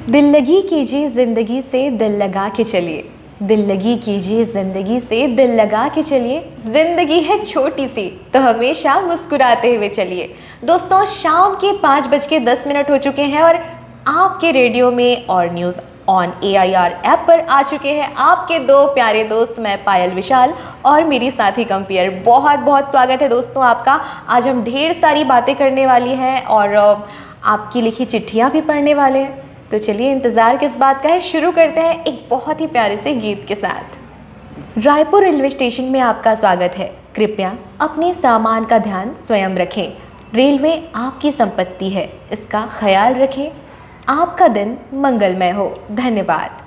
दिल लगी कीजिए ज़िंदगी से दिल लगा के चलिए, दिल लगी कीजिए ज़िंदगी से दिल लगा के चलिए। ज़िंदगी है छोटी सी तो हमेशा मुस्कुराते हुए चलिए। दोस्तों, शाम के 5:10 हो चुके हैं और आपके रेडियो में और न्यूज़ ऑन AIR ऐप पर आ चुके हैं आपके दो प्यारे दोस्त, मैं पायल विशाल और मेरी साथी कंपेयर। बहुत बहुत स्वागत है दोस्तों आपका। आज हम ढेर सारी बातें करने वाली हैं और आपकी लिखी चिट्ठियाँ भी पढ़ने वाले हैं। तो चलिए, इंतज़ार किस बात का है, शुरू करते हैं एक बहुत ही प्यारे से गीत के साथ। रायपुर रेलवे स्टेशन में आपका स्वागत है। कृपया अपने सामान का ध्यान स्वयं रखें। रेलवे आपकी संपत्ति है, इसका ख्याल रखें। आपका दिन मंगलमय हो। धन्यवाद।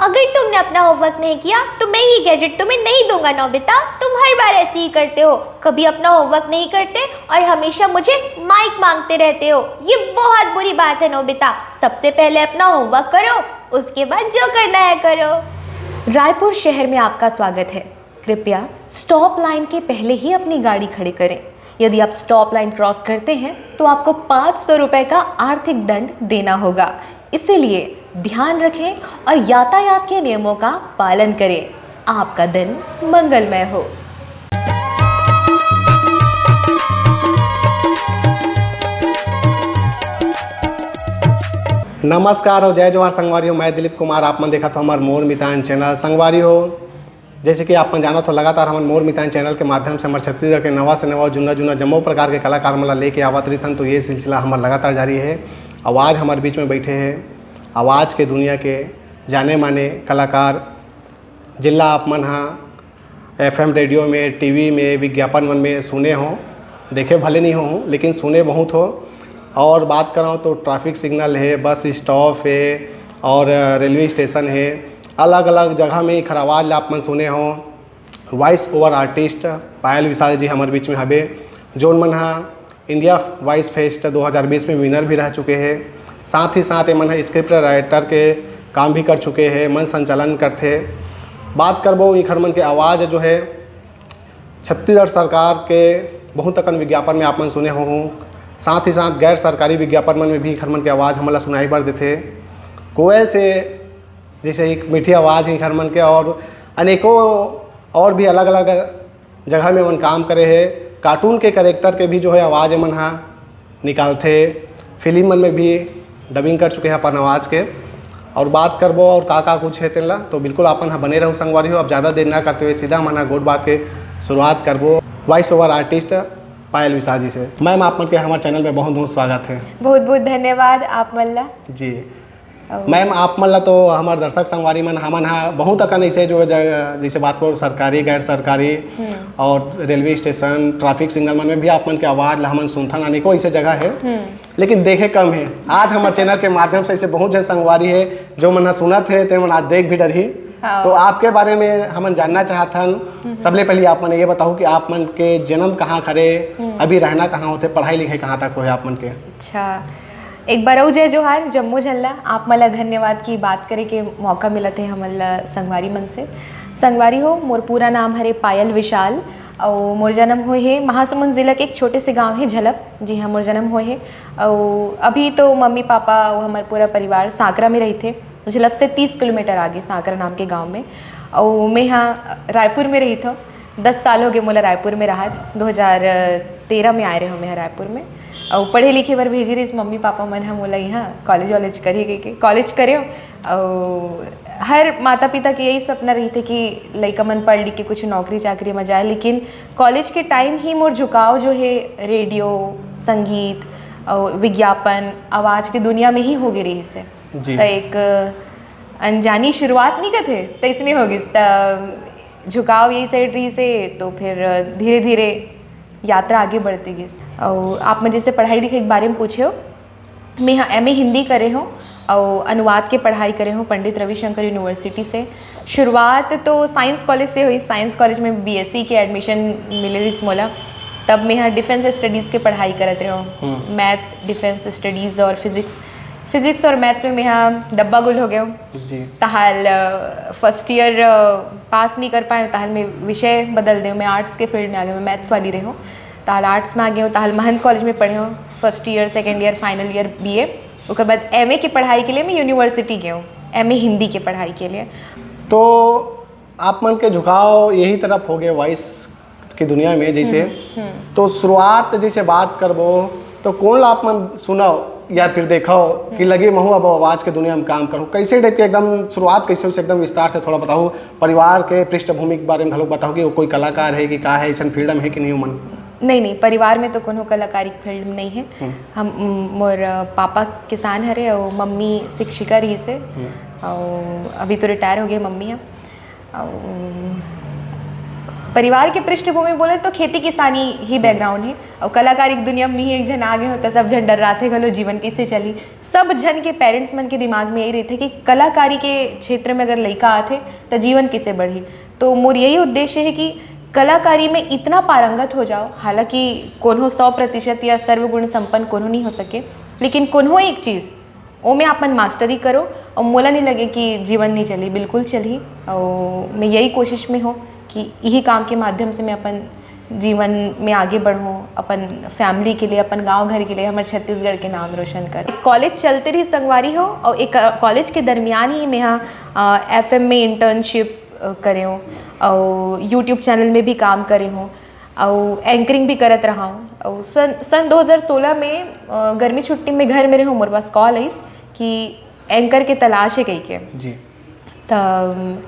अगर तुमने अपना होमवर्क नहीं किया तो मैं ये गैजेट तुम्हें नहीं दूंगा नोबिता। तुम हर बार ऐसे ही करते हो, कभी अपना होमवर्क नहीं करते और हमेशा मुझे माइक मांगते रहते हो। ये बहुत बुरी बात है नोबिता। सबसे पहले अपना होमवर्क करो, उसके बाद जो करना है करो। रायपुर शहर में आपका स्वागत है। कृपया स्टॉप लाइन के पहले ही अपनी गाड़ी खड़ी करें। यदि आप स्टॉप लाइन क्रॉस करते हैं तो आपको 500 रुपये का आर्थिक दंड देना होगा। इसीलिए ध्यान रखें और यातायात के नियमों का पालन करें। आपका दिन मंगलमय हो। नमस्कार और जय जोहार संगवारी हो। मैं दिलीप कुमार। आप मन देखा तो हमारे मोर मितान चैनल संगवारी हो। जैसे कि आप मन जाना तो लगातार हमारे मोर मितान चैनल के माध्यम से हमारे छत्तीसगढ़ के नवा से नवा जुन्ना जम्मो प्रकार के कलाकार मला लेके आवत रही थन। तो ये सिलसिला हमारा लगातार जारी है। आवाज़ हमारे बीच में बैठे हैं आवाज़ के दुनिया के जाने माने कलाकार, जिला आप मन हाँ FM रेडियो में, TV में, विज्ञापन मन में सुने हों, देखे भले नहीं हों लेकिन सुने बहुत हो। और बात कराऊँ तो ट्रैफिक सिग्नल है, बस स्टॉप है और रेलवे स्टेशन है, अलग अलग जगह में खर आवाज़ आप मन सुने हों। वॉइस ओवर आर्टिस्ट पायल विशाल जी हमारे बीच में हबे, जोन मन हाँ इंडिया वॉइस फेस्ट 2020 में विनर भी रह चुके हैं। साथ ही साथ मन स्क्रिप्ट राइटर के काम भी कर चुके हैं, मन संचालन करते। बात करबो इखर मन के आवाज़ जो है छत्तीसगढ़ सरकार के बहुत अकन विज्ञापन में आप मन सुने हों। साथ ही साथ गैर सरकारी विज्ञापन मन में भी इखर मन के आवाज़ हमला सुनाई बर देते। कोयल से जैसे एक मीठी आवाज़ है इखर मन के, और अनेकों और भी अलग अलग जगह में मन काम करे है। कार्टून के कैरेक्टर के भी जो है आवाज़ मन हाँ निकालते। फिल्म मन में भी डबिंग कर चुके हैं अपन आवाज़ के। और बात करबो और का कुछ है तेला तो बिल्कुल अपन हाँ बने रहो संगवारी हो। अब ज़्यादा देर ना करते हुए सीधा मना गोड बात के शुरुआत करबो वॉइस ओवर आर्टिस्ट पायल विशाल जी से। मैम आप मन के हमारे चैनल में बहुत बहुत स्वागत है। बहुत बहुत धन्यवाद आप मल्ला जी। मैम आप मल्ला तो हमारे दर्शक संगवारी मन हमन हाँ बहुत अकन ऐसे जो जैसे बात करो सरकारी गैर सरकारी और रेलवे स्टेशन ट्रैफिक सिग्नल मन में भी आप मन के आवाज़ ला हमन सुनथन। अनेकों ऐसे जगह है लेकिन देखे कम है। आज हमारे चैनल के माध्यम से ऐसे बहुत जन संगवारी है जो मन सुनत है तो मन आज देख भी डरही। तो आपके बारे में हमन जानना चाहथन। सबले पहले आप मन ये बताओ कि आप मन के जन्म कहाँ करे, अभी रहना कहाँ होते, पढ़ाई लिखाई कहाँ तक हो आप मन के। अच्छा, एक बार जय जोहार जम्मू झल्ला। आप मला धन्यवाद की बात करे के मौका मिला थे हमला संगवारी मन से। संगवारी हो, मोर पूरा नाम हरे पायल विशाल और मोर जन्म हुए है महासमुंद जिला के एक छोटे से गांव है झलप। जी हाँ, मोर जन्म हुए है। और अभी तो मम्मी पापा और हमारे पूरा परिवार सांकरा में रही थे। झलप से 30 किलोमीटर आगे सांकरा नाम के गाँव में। और मैं यहाँ रायपुर में रही था। 10 साल हो गए मोला रायपुर में रहा। 2013 में आए रहे हो मैं रायपुर में। और पढ़े लिखे बर भेजी रही मम्मी पापा मन हम बोला यहाँ कॉलेज वॉलेज करिए के कॉलेज करे। और हर माता पिता की यही सपना रही थे कि लड़का मन पढ़ लिख के कुछ नौकरी चाकरी में जाए। लेकिन कॉलेज के टाइम ही मोर झुकाव जो है रेडियो, संगीत और विज्ञापन, आवाज़ के दुनिया में ही हो गई रही से। तो एक अनजानी शुरुआत नहीं करते तो इसमें हो गई झुकाव यही साइड रही से। तो फिर धीरे धीरे यात्रा आगे बढ़ती गई। और आप मुझे से पढ़ाई लिखाई के बारे में पूछे हो। मैं हाँ MA हिंदी करे हूँ और अनुवाद के पढ़ाई करे हूँ पंडित रविशंकर यूनिवर्सिटी से। शुरुआत तो साइंस कॉलेज से हुई। साइंस कॉलेज में BSc के एडमिशन मिले रही मोला। तब मैं यहाँ डिफेंस स्टडीज़ के पढ़ाई करते रहो। मैथ्स, डिफेंस स्टडीज़ और फिज़िक्स और मैथ्स में मैं यहाँ डब्बा गुल हो गया हूँ। ताहाल फर्स्ट ईयर पास नहीं कर पाए, ताहाल में विषय बदल दे। मैं आर्ट्स के फील्ड में आ गई, मैं मैथ्स वाली रही हूँ। ताहाल आर्ट्स में आ गई हूँ। ताहाल महंत कॉलेज में पढ़े हूँ first year, second year, final year BA। उसके बाद MA की पढ़ाई के लिए मैं यूनिवर्सिटी गई हूँ, MA हिंदी की पढ़ाई के लिए। तो आप मन के झुकाव यही तरफ हो गए वॉइस की दुनिया में जैसे, तो शुरुआत जैसे बात करबो तो कौन ला आप मन सुनाओ या फिर देखो कि लगे महू अब आवाज़ के दुनिया में काम करूँ, कैसे टाइप के एकदम शुरुआत कैसे हो, एकदम विस्तार से थोड़ा बताओ, परिवार के पृष्ठभूमि के बारे में लोग बताओ कि वो कोई कलाकार है कि का है, ऐसा फ्रीडम है कि नहीं मन? नहीं, परिवार में तो कोनो कलाकारी फील्ड में नहीं है। हम मोर पापा किसान हरे और मम्मी शिक्षिका रही से, और अभी तो रिटायर हो गए मम्मी है। और परिवार के पृष्ठभूमि बोले तो खेती किसानी ही बैकग्राउंड है, और कलाकारी की दुनिया में ही एक जन आगे होता, सब जन डर रहा थे गलो जीवन कैसे चली। सब जन के पेरेंट्स मन के दिमाग में यही रही थे कि कलाकारी के क्षेत्र में अगर लड़का आते तो जीवन कैसे बढ़ी। तो मोर यही उद्देश्य है कि कलाकारी में इतना पारंगत हो जाओ, हालांकि कोनो 100% या सर्वगुण संपन्न कोनो नहीं हो सके, लेकिन कोनो एक चीज़ वो में अपन मास्टरी करो और मोला नहीं लगे कि जीवन नहीं चली, बिल्कुल चली। और मैं यही कोशिश में हूँ कि यही काम के माध्यम से मैं अपन जीवन में आगे बढ़ूँ, अपन फैमिली के लिए, अपन गांव घर के लिए, हमारे छत्तीसगढ़ के नाम रोशन कर। कॉलेज चलते रही संगवारी हो, और एक कॉलेज के दरमियान ही मैं यहाँ FM में इंटर्नशिप करे हूँ, और यूट्यूब चैनल में भी काम करे हूँ, और एंकरिंग भी करत रहा हूँ। और सन 2016 में गर्मी छुट्टी में घर मेरे हूँ, मोर पास कॉल आई कि एंकर के तलाश है कहीं के जी। तब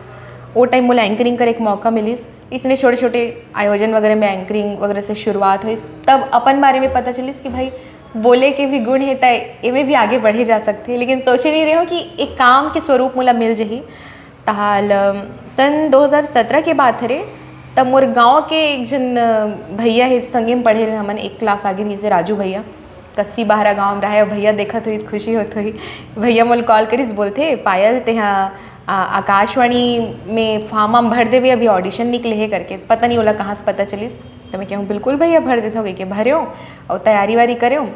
वो टाइम मुझे एंकरिंग कर एक मौका मिलिस, इसने छोटे छोटे आयोजन वगैरह में एंकरिंग वगैरह से शुरुआत हुई। तब अपन बारे में पता चलिस कि भाई बोले के भी गुण है, तय इमें भी आगे बढ़े जा सकते हैं, लेकिन सोचे नहीं रहे हो कि एक काम के स्वरूप मुला मिल जही। तहाल सन 2017 के बात हरे, तब मोर गांव के एक जन भैया है, संगे में पढ़े रहे हमन, एक क्लास आगे रही से राजू भैया, कस्सी बाहरा गाँव में रहे। भैया देखत हुई खुशी होत हुई, भैया मोल कॉल करिस, बोलते पायल तेहा आकाशवाणी में फॉर्म हम भर देवे, अभी ऑडिशन निकले है करके, पता नहीं बोला कहाँ से पता चलिस। तो मैं कहूँ बिल्कुल भैया भर देते हो कि भरे हो और तैयारी वारी करे हो।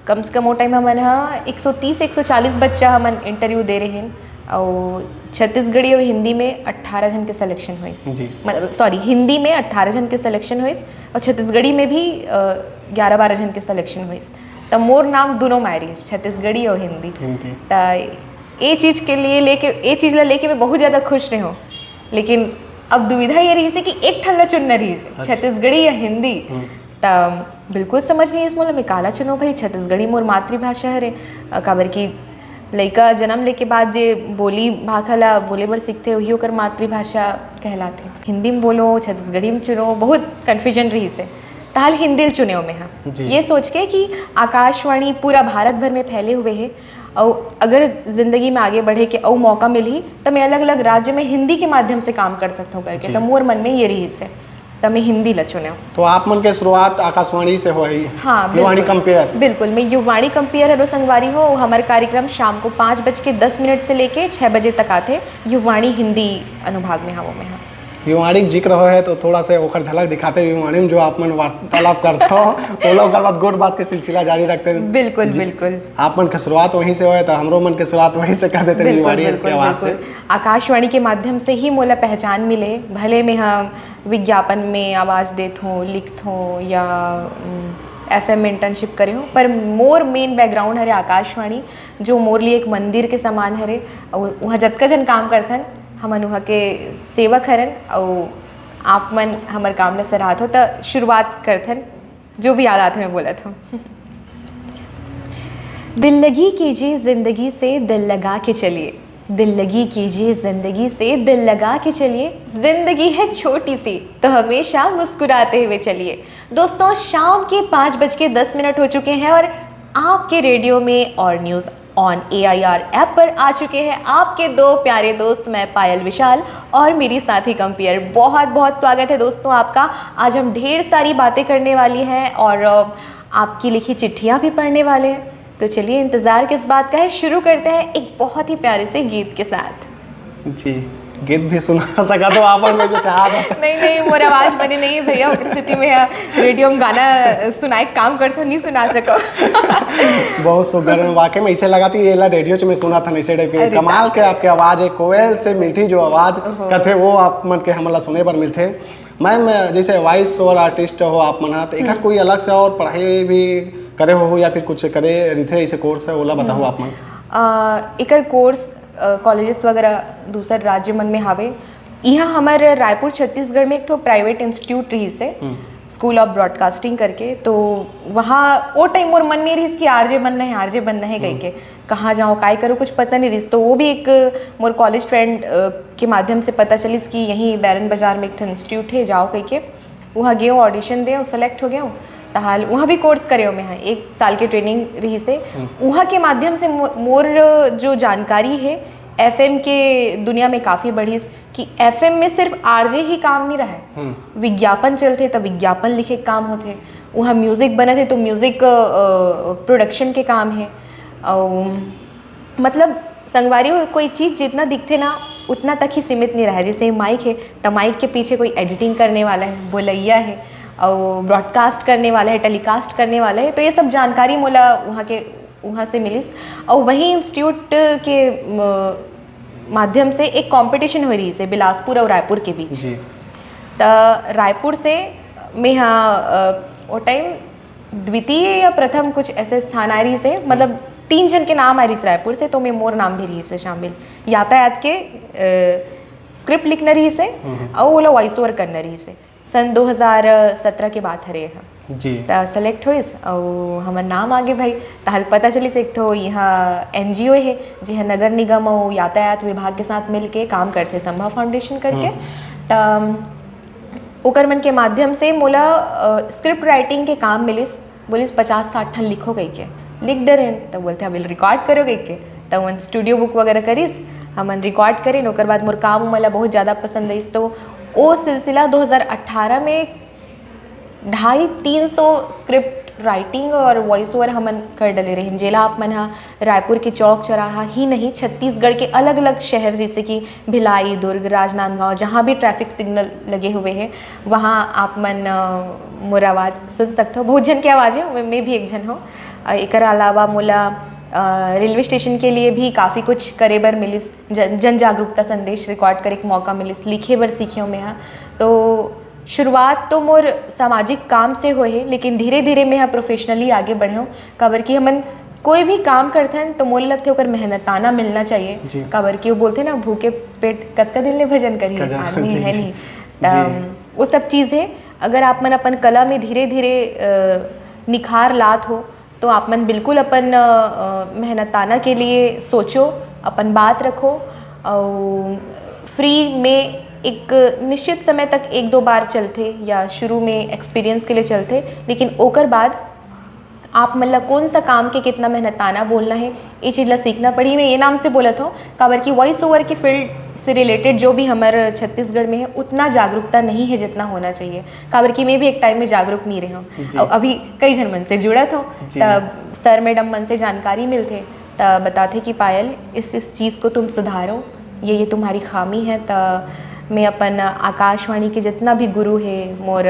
कम से कम वो टाइम हमन 130-140 बच्चा हमन इंटरव्यू दे रहे हैं, और छत्तीसगढ़ी और हिंदी में 18 जन के सिलेक्शन हुई, मतलब सॉरी हिंदी में 18 जन के सिलेक्शन हुई, और छत्तीसगढ़ी में भी 11-12 जन के सिलेक्शन हुई। तब मोर नाम दोनों मायरी, छत्तीसगढ़ी और हिंदी। ये चीज़ के लिए लेके मैं बहुत ज़्यादा खुश रही हूँ, लेकिन अब दुविधा ये रही से कि एक ठल्ला चुनना रही से, छत्तीसगढ़ी या हिंदी। तब बिल्कुल समझ नहीं इस मोला मैं काला चुनो भाई, छत्तीसगढ़ी मोर मातृभाषा हरे, काबर की लड़का जन्म लेके बाद जे बोली भाखला बोले बर सीखते वही ओकर मातृभाषा कहलाते। हिंदी में बोलो, छत्तीसगढ़ी में चुनो, बहुत कन्फ्यूजन रही से। ताल हिंदी चुने में हाँ, ये सोच के कि आकाशवाणी पूरा भारत भर में फैले हुए है, और अगर ज़िंदगी में आगे बढ़े के और मौका मिली तो मैं अलग अलग राज्य में हिंदी के माध्यम से काम कर सकता हूँ करके। तो मोर मन में ये रही से, तब मैं हिंदी ला चुने। तो आप मन के शुरुआत आकाशवाणी से हो ही? हाँ युवाणी कंपेयर। बिल्कुल, मैं युवाणी कंपेयर हरो संगवारी हो। हमारे कार्यक्रम शाम को 5:10 से लेके 6 बजे तक आते, युवाणी हिंदी अनुभाग में हाँ वो में हाँ। युवाणी का जिक्र हो है तो थोड़ा से ओखर झलक दिखाते हैं युवाणी में जो आप मन वार्तालाप करते हो, वो लोग बाद गोट बात के सिलसिला जारी रखते हैं। बिल्कुल बिल्कुल, आप मन की शुरुआत वहीं से हो है तो हमरो मन की शुरुआत वहीं से कर देते हैं युवाणी की आवाज़ से। आकाशवाणी के माध्यम से ही मोला पहचान मिले, भले में हम विज्ञापन में आवाज़ देत हूँ, लिखत हूँ या FM में इंटर्नशिप करे हूँ, पर मोर मेन बैकग्राउंड हरे आकाशवाणी, जो मोर लिए एक मंदिर के समान हरे। और वहाँ जतका जन काम करथन हमन वहाँ के सेवक हरन, और आप मन हमार काम ला सराहत हो तो शुरुआत करथन, जो भी याद आते मैं बोला था। दिल लगी कीजिए ज़िंदगी से दिल लगा के चलिए, दिल लगी कीजिए ज़िंदगी से दिल लगा के चलिए, ज़िंदगी है छोटी सी तो हमेशा मुस्कुराते हुए चलिए। दोस्तों, शाम के 5:10 हो चुके हैं और आपके रेडियो में और न्यूज़ ऑन AIR ऐप पर आ चुके हैं आपके दो प्यारे दोस्त, मैं पायल विशाल और मेरी साथी कंपेयर। बहुत बहुत स्वागत है दोस्तों आपका। आज हम ढेर सारी बातें करने वाली हैं और आपकी लिखी चिट्ठियाँ भी पढ़ने वाले हैं। तो चलिए, इंतज़ार किस बात का है, शुरू करते हैं एक बहुत ही प्यारे से गीत के साथ। जी, गीत भी सुना सका तो आप में से चाह नहीं मोर आवाज़ बने नहीं भैया, उस स्थिति में रेडियो में गाना सुनाए काम करते हो, नहीं सुना सको। बहुत सुंदर, वाकई में ऐसे लगा थी ये ला रेडियो में सुना था ऐसे टाइप के कमाल के आपके आवाज़ है, कोयल से मीठी जो आवाज़ कथे वो आप मन के हमला सुने पर मिलते। मैम जैसे वॉइस ओवर आर्टिस्ट हो आप मना तो एक कोई अलग से और पढ़ाई भी करे हो या फिर कुछ करे रिथे ऐसे कोर्स है ओला बताओ आप मन। एकर कोर्स कॉलेजेस वगैरह दूसर राज्य मन में हावे। यहाँ हमारे रायपुर छत्तीसगढ़ में एक ठो प्राइवेट इंस्टीट्यूट रही से स्कूल ऑफ ब्रॉडकास्टिंग करके, तो वहाँ वो टाइम मोर मन में रही कि आरजे बनना है कह के कहाँ जाऊँ काय करूँ कुछ पता नहीं रही। तो वो भी एक मोर कॉलेज फ्रेंड के माध्यम से पता चलिस कि यहीं बैरन बाजार में एक ठो इंस्टीट्यूट है जाओ कह के वहाँ गए ऑडिशन दे सेलेक्ट हो गया तहाल वहाँ भी कोर्स करे मैं 1 साल के ट्रेनिंग रही से वहाँ के माध्यम से मोर जो जानकारी है एफएम के दुनिया में काफ़ी बढ़ी कि एफएम में सिर्फ आरजे ही काम नहीं रहा है, विज्ञापन चलते तो विज्ञापन लिखे काम होते, वहाँ म्यूज़िक बने थे तो म्यूज़िक प्रोडक्शन के काम है। मतलब संगवारी हो कोई चीज़ जितना दिखते ना उतना तक ही सीमित नहीं रहा है। जैसे माइक है तो माइक के पीछे कोई एडिटिंग करने वाला है, बोलैया है और ब्रॉडकास्ट करने वाला है, टेलीकास्ट करने वाला है, तो ये सब जानकारी मोला वहाँ से मिलिस। और वही इंस्टीट्यूट के माध्यम से एक कंपटीशन हो रही है बिलासपुर और रायपुर के बीच। तो रायपुर से मैं वो टाइम द्वितीय या प्रथम कुछ ऐसे स्थान आ रही से, मतलब 3 जन के नाम आ रही से रायपुर से, तो मैं मोर नाम भी रही से शामिल यातायात के स्क्रिप्ट लिखना रही से और वो लोग वॉइस ओवर करना रही से। सन 2017 के बात हरे है जी। तो सेलेक्ट होइस और हमार नाम आगे भाई तहल पता चलिस एक ठो यहाँ एनजीओ है जी नगर निगम और यातायात विभाग के साथ मिल के काम करते संभव फाउंडेशन करके। तो ओकर मन के माध्यम से मोला स्क्रिप्ट राइटिंग के काम मिलिस, बोलिस 50-60 ठन लिखो गई के लिख डरे तो बोलते अभी रिकॉर्ड करो गई के, तो वन स्टूडियो बुक वगैरह करिस हमन रिकॉर्ड करें। ओकर बाद मोर काम मला बहुत ज़्यादा पसंद है, तो वो सिलसिला 2018 में 250-300 स्क्रिप्ट राइटिंग और वॉइस ओवर हमन कर डले रहे। जेला आप मन हा रायपुर के चौक चौराहा ही नहीं छत्तीसगढ़ के अलग अलग शहर जैसे कि भिलाई, दुर्ग, राजनांदगांव जहाँ भी ट्रैफिक सिग्नल लगे हुए हैं वहाँ आप मन मोर आवाज़ सुन सकते हो। बहुत जन की आवाज़ है, मैं भी एक जन हूँ। एक अलावा मोला रेलवे स्टेशन के लिए भी काफ़ी कुछ करे बर मिलिस, जन जागरूकता संदेश रिकॉर्ड करे एक मौका मिलिस, लिखे बर सीखे मैं हाँ। तो शुरुआत तो मोर सामाजिक काम से होए है, लेकिन धीरे धीरे मैं प्रोफेशनली आगे बढ़े हूँ। काबर कि हमन कोई भी काम करते हैं तो मोल लगते होकर मेहनताना मिलना चाहिए। काबर कि वो बोलते हैं ना भूखे पेट कतका दिन ले भजन करी आदमी है नहीं। वो सब चीज़ है, अगर आप मन अपन कला में धीरे धीरे निखार लात हो तो आप मन बिल्कुल अपन मेहनताना के लिए सोचो, अपन बात रखो और फ्री में एक निश्चित समय तक 1-2 बार चलते या शुरू में एक्सपीरियंस के लिए चलते, लेकिन ओकर बाद आप मतलब कौन सा काम के कितना मेहनताना बोलना है ये चीज़ ला सीखना पड़ी। मैं ये नाम से बोलत हूँ काबर कि वॉइस ओवर के फील्ड से रिलेटेड जो भी हमारे छत्तीसगढ़ में है उतना जागरूकता नहीं है जितना होना चाहिए। काबर कि मैं भी एक टाइम में जागरूक नहीं रही हूँ और अभी कई जन मन से जुड़त हूँ, तब सर मैडम मन से जानकारी मिलते तब बताते कि पायल इस चीज़ को तुम सुधारो, ये तुम्हारी खामी है। तो मैं अपन आकाशवाणी के जितना भी गुरु है, मोर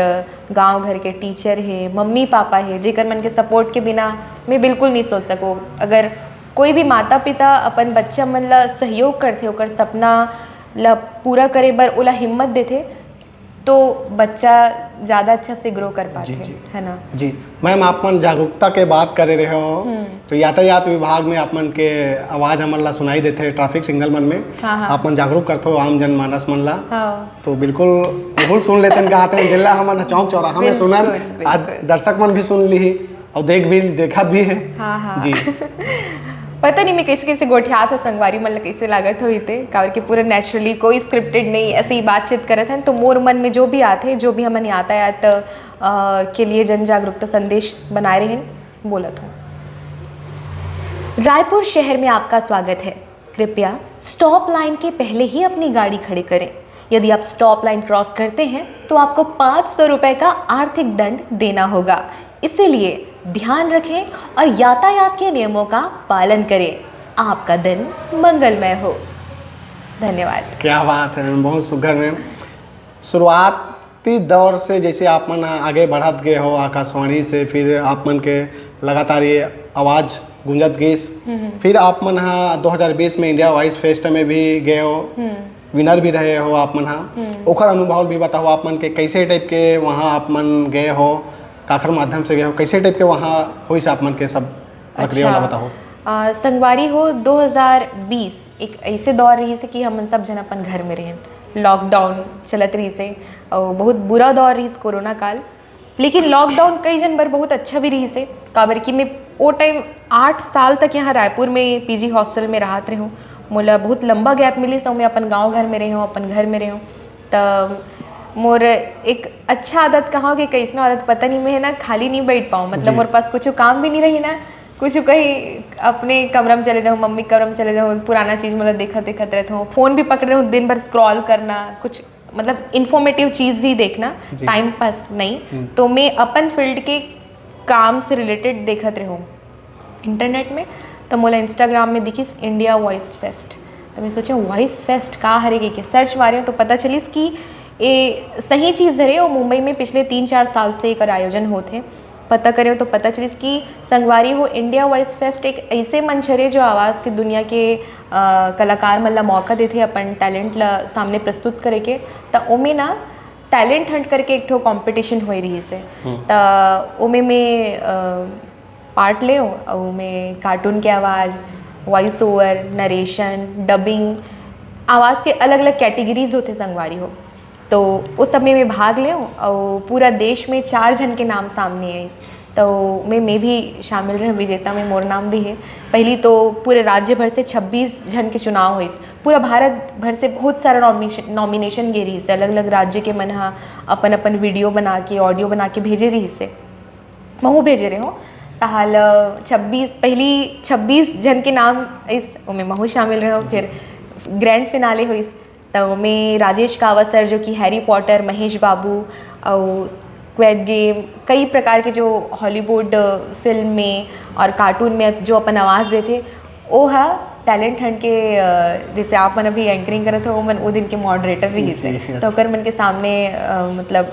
गांव घर के टीचर है, मम्मी पापा है, जेकर मन के सपोर्ट के बिना मैं बिल्कुल नहीं सोच सको। अगर कोई भी माता पिता अपन बच्चा मन ला सहयोग करते ओकर सपना ला पूरा करे बर ओला हिम्मत देते तो बच्चा ज़्यादा अच्छा से ग्रो कर पाते है ना जी। मैम आप मन जागरूकता के बात करे रहे हो तो यातायात विभाग में आप मन के आवाज़ हमन ला सुनाई देते ट्रैफिक सिग्नल मन में। हाँ। आप मन जागरूक करते हो आम जनमानस मन ला। हाँ। तो बिल्कुल सुन लेते हैं कहते हैं जिला हमन चौक चौराहा में सुनन, आज दर्शक मन भी सुन ली और देखा भी है। हाँ। जी। पता नहीं मैं कैसे गोठियात हो संगवारी मन कैसे लागत हो इते काबर के पूरा नेचुरली कोई स्क्रिप्टेड नहीं ऐसे ही बातचीत करत हैं। तो मोर मन में जो भी आते जो भी हमन यातायात के लिए जन जागरूकता संदेश बनाए रहे बोलत हूँ। रायपुर शहर में आपका स्वागत है। कृपया स्टॉप लाइन के पहले ही अपनी गाड़ी खड़ी करें। यदि आप स्टॉप लाइन क्रॉस करते हैं तो आपको 500 रुपये का आर्थिक दंड देना होगा, इसीलिए ध्यान रखें और यातायात के नियमों का पालन करें। आपका दिन मंगलमय हो। धन्यवाद। क्या बात है, बहुत सुघर में शुरुआती दौर से जैसे आप मन आगे बढ़त गए हो आकाशवाणी से, फिर आप मन के लगातार ये आवाज़ गूंजत गई, फिर आप मन 2020 में इंडिया वॉइस फेस्ट में भी गए हो, विनर भी रहे हो आप मन हाँ, ओखर अनुभव भी बताओ आप मन के कैसे टाइप के वहाँ आप मन गए हो, काखर माध्यम से गए हो, कैसे टाइप के वहाँ हुई से आप मन के सब प्रक्रिया वाला बताओ। संगवारी हो 2020 एक ऐसे दौर रही से कि हम सब जन अपन घर में रहें, लॉकडाउन चलत रही से और बहुत बुरा दौर रही कोरोना काल, लेकिन लॉकडाउन कई जन बर बहुत अच्छा भी रही से काबर कि मैं वो टाइम 8 साल तक यहाँ रायपुर में पीजी हॉस्टल में रहत रही हूँ, मोला बहुत लंबा गैप मिली सो मैं अपन गांव घर में रही हूँ, अपन घर में रही हूँ। तब मोर एक अच्छा आदत कहाँ कि कैसनो आदत पता नहीं, मैं ना खाली नहीं बैठ पाऊँ, मतलब मोर पास कुछ काम भी नहीं रही ना, कुछ कहीं अपने कमरा में चले जाऊँ, मम्मी कमरा में चले जाऊँ, पुराना चीज़ मतलब देखते रहता हूँ, फ़ोन भी पकड़ रहे हूँ, दिन भर स्क्रॉल करना, कुछ मतलब इन्फॉर्मेटिव चीज़ ही देखना, टाइम पास नहीं। तो मैं अपन फील्ड के काम से रिलेटेड देखत रही हूँ इंटरनेट में, तो मोला इंस्टाग्राम में दिखिस इंडिया वॉइस फेस्ट, तो मैं सोचा वॉइस फेस्ट का हरे के सर्च मारे तो पता चलिस कि ये सही चीज़ हरे और मुंबई में पिछले 3-4 साल से एक आयोजन होते, पता करे तो पता चलिस कि संगवारी हो इंडिया वॉइस फेस्ट एक ऐसे मंच हरे जो आवाज़ की दुनिया के कलाकार मन ला मौका देते अपन टैलेंट ला सामने प्रस्तुत करे के। तो ओमे ना टैलेंट हंट करके एक ठो कॉम्पिटिशन हो रही से, तो ओमे में पार्ट ले और मैं कार्टून के आवाज़, वॉइस ओवर, नरेशन, डबिंग, आवाज़ के अलग अलग कैटेगरीज होते संगवारी हो, तो उस सब में मैं भाग ले और पूरा देश में 4 जन के नाम सामने है इस, तो मैं भी शामिल रहे, विजेता में मोर नाम भी है। पहली तो पूरे राज्य भर से 26 जन के चुनाव हुई, पूरा भारत भर से बहुत सारा नॉमिनेशन गे रही से, अलग अलग राज्य के मन हा अपन अपन वीडियो बना के ऑडियो बना के भेजे रही से, महू भेजे रहे हो। ताल 26 जन के नाम इस में महू शामिल रहे हो। फिर ग्रैंड फिनाले हुई तो में राजेश कावत सर जो कि हैरी पॉटर, महेश बाबू और स्क्विड गेम, कई प्रकार के जो हॉलीवुड फिल्म में और कार्टून में जो अपन आवाज़ देते, वो है टैलेंट हंट के जैसे आप मन अभी एंकरिंग करत हो, मन वो दिन के मॉडरेटर रही से, तो ओकर मन के सामने मतलब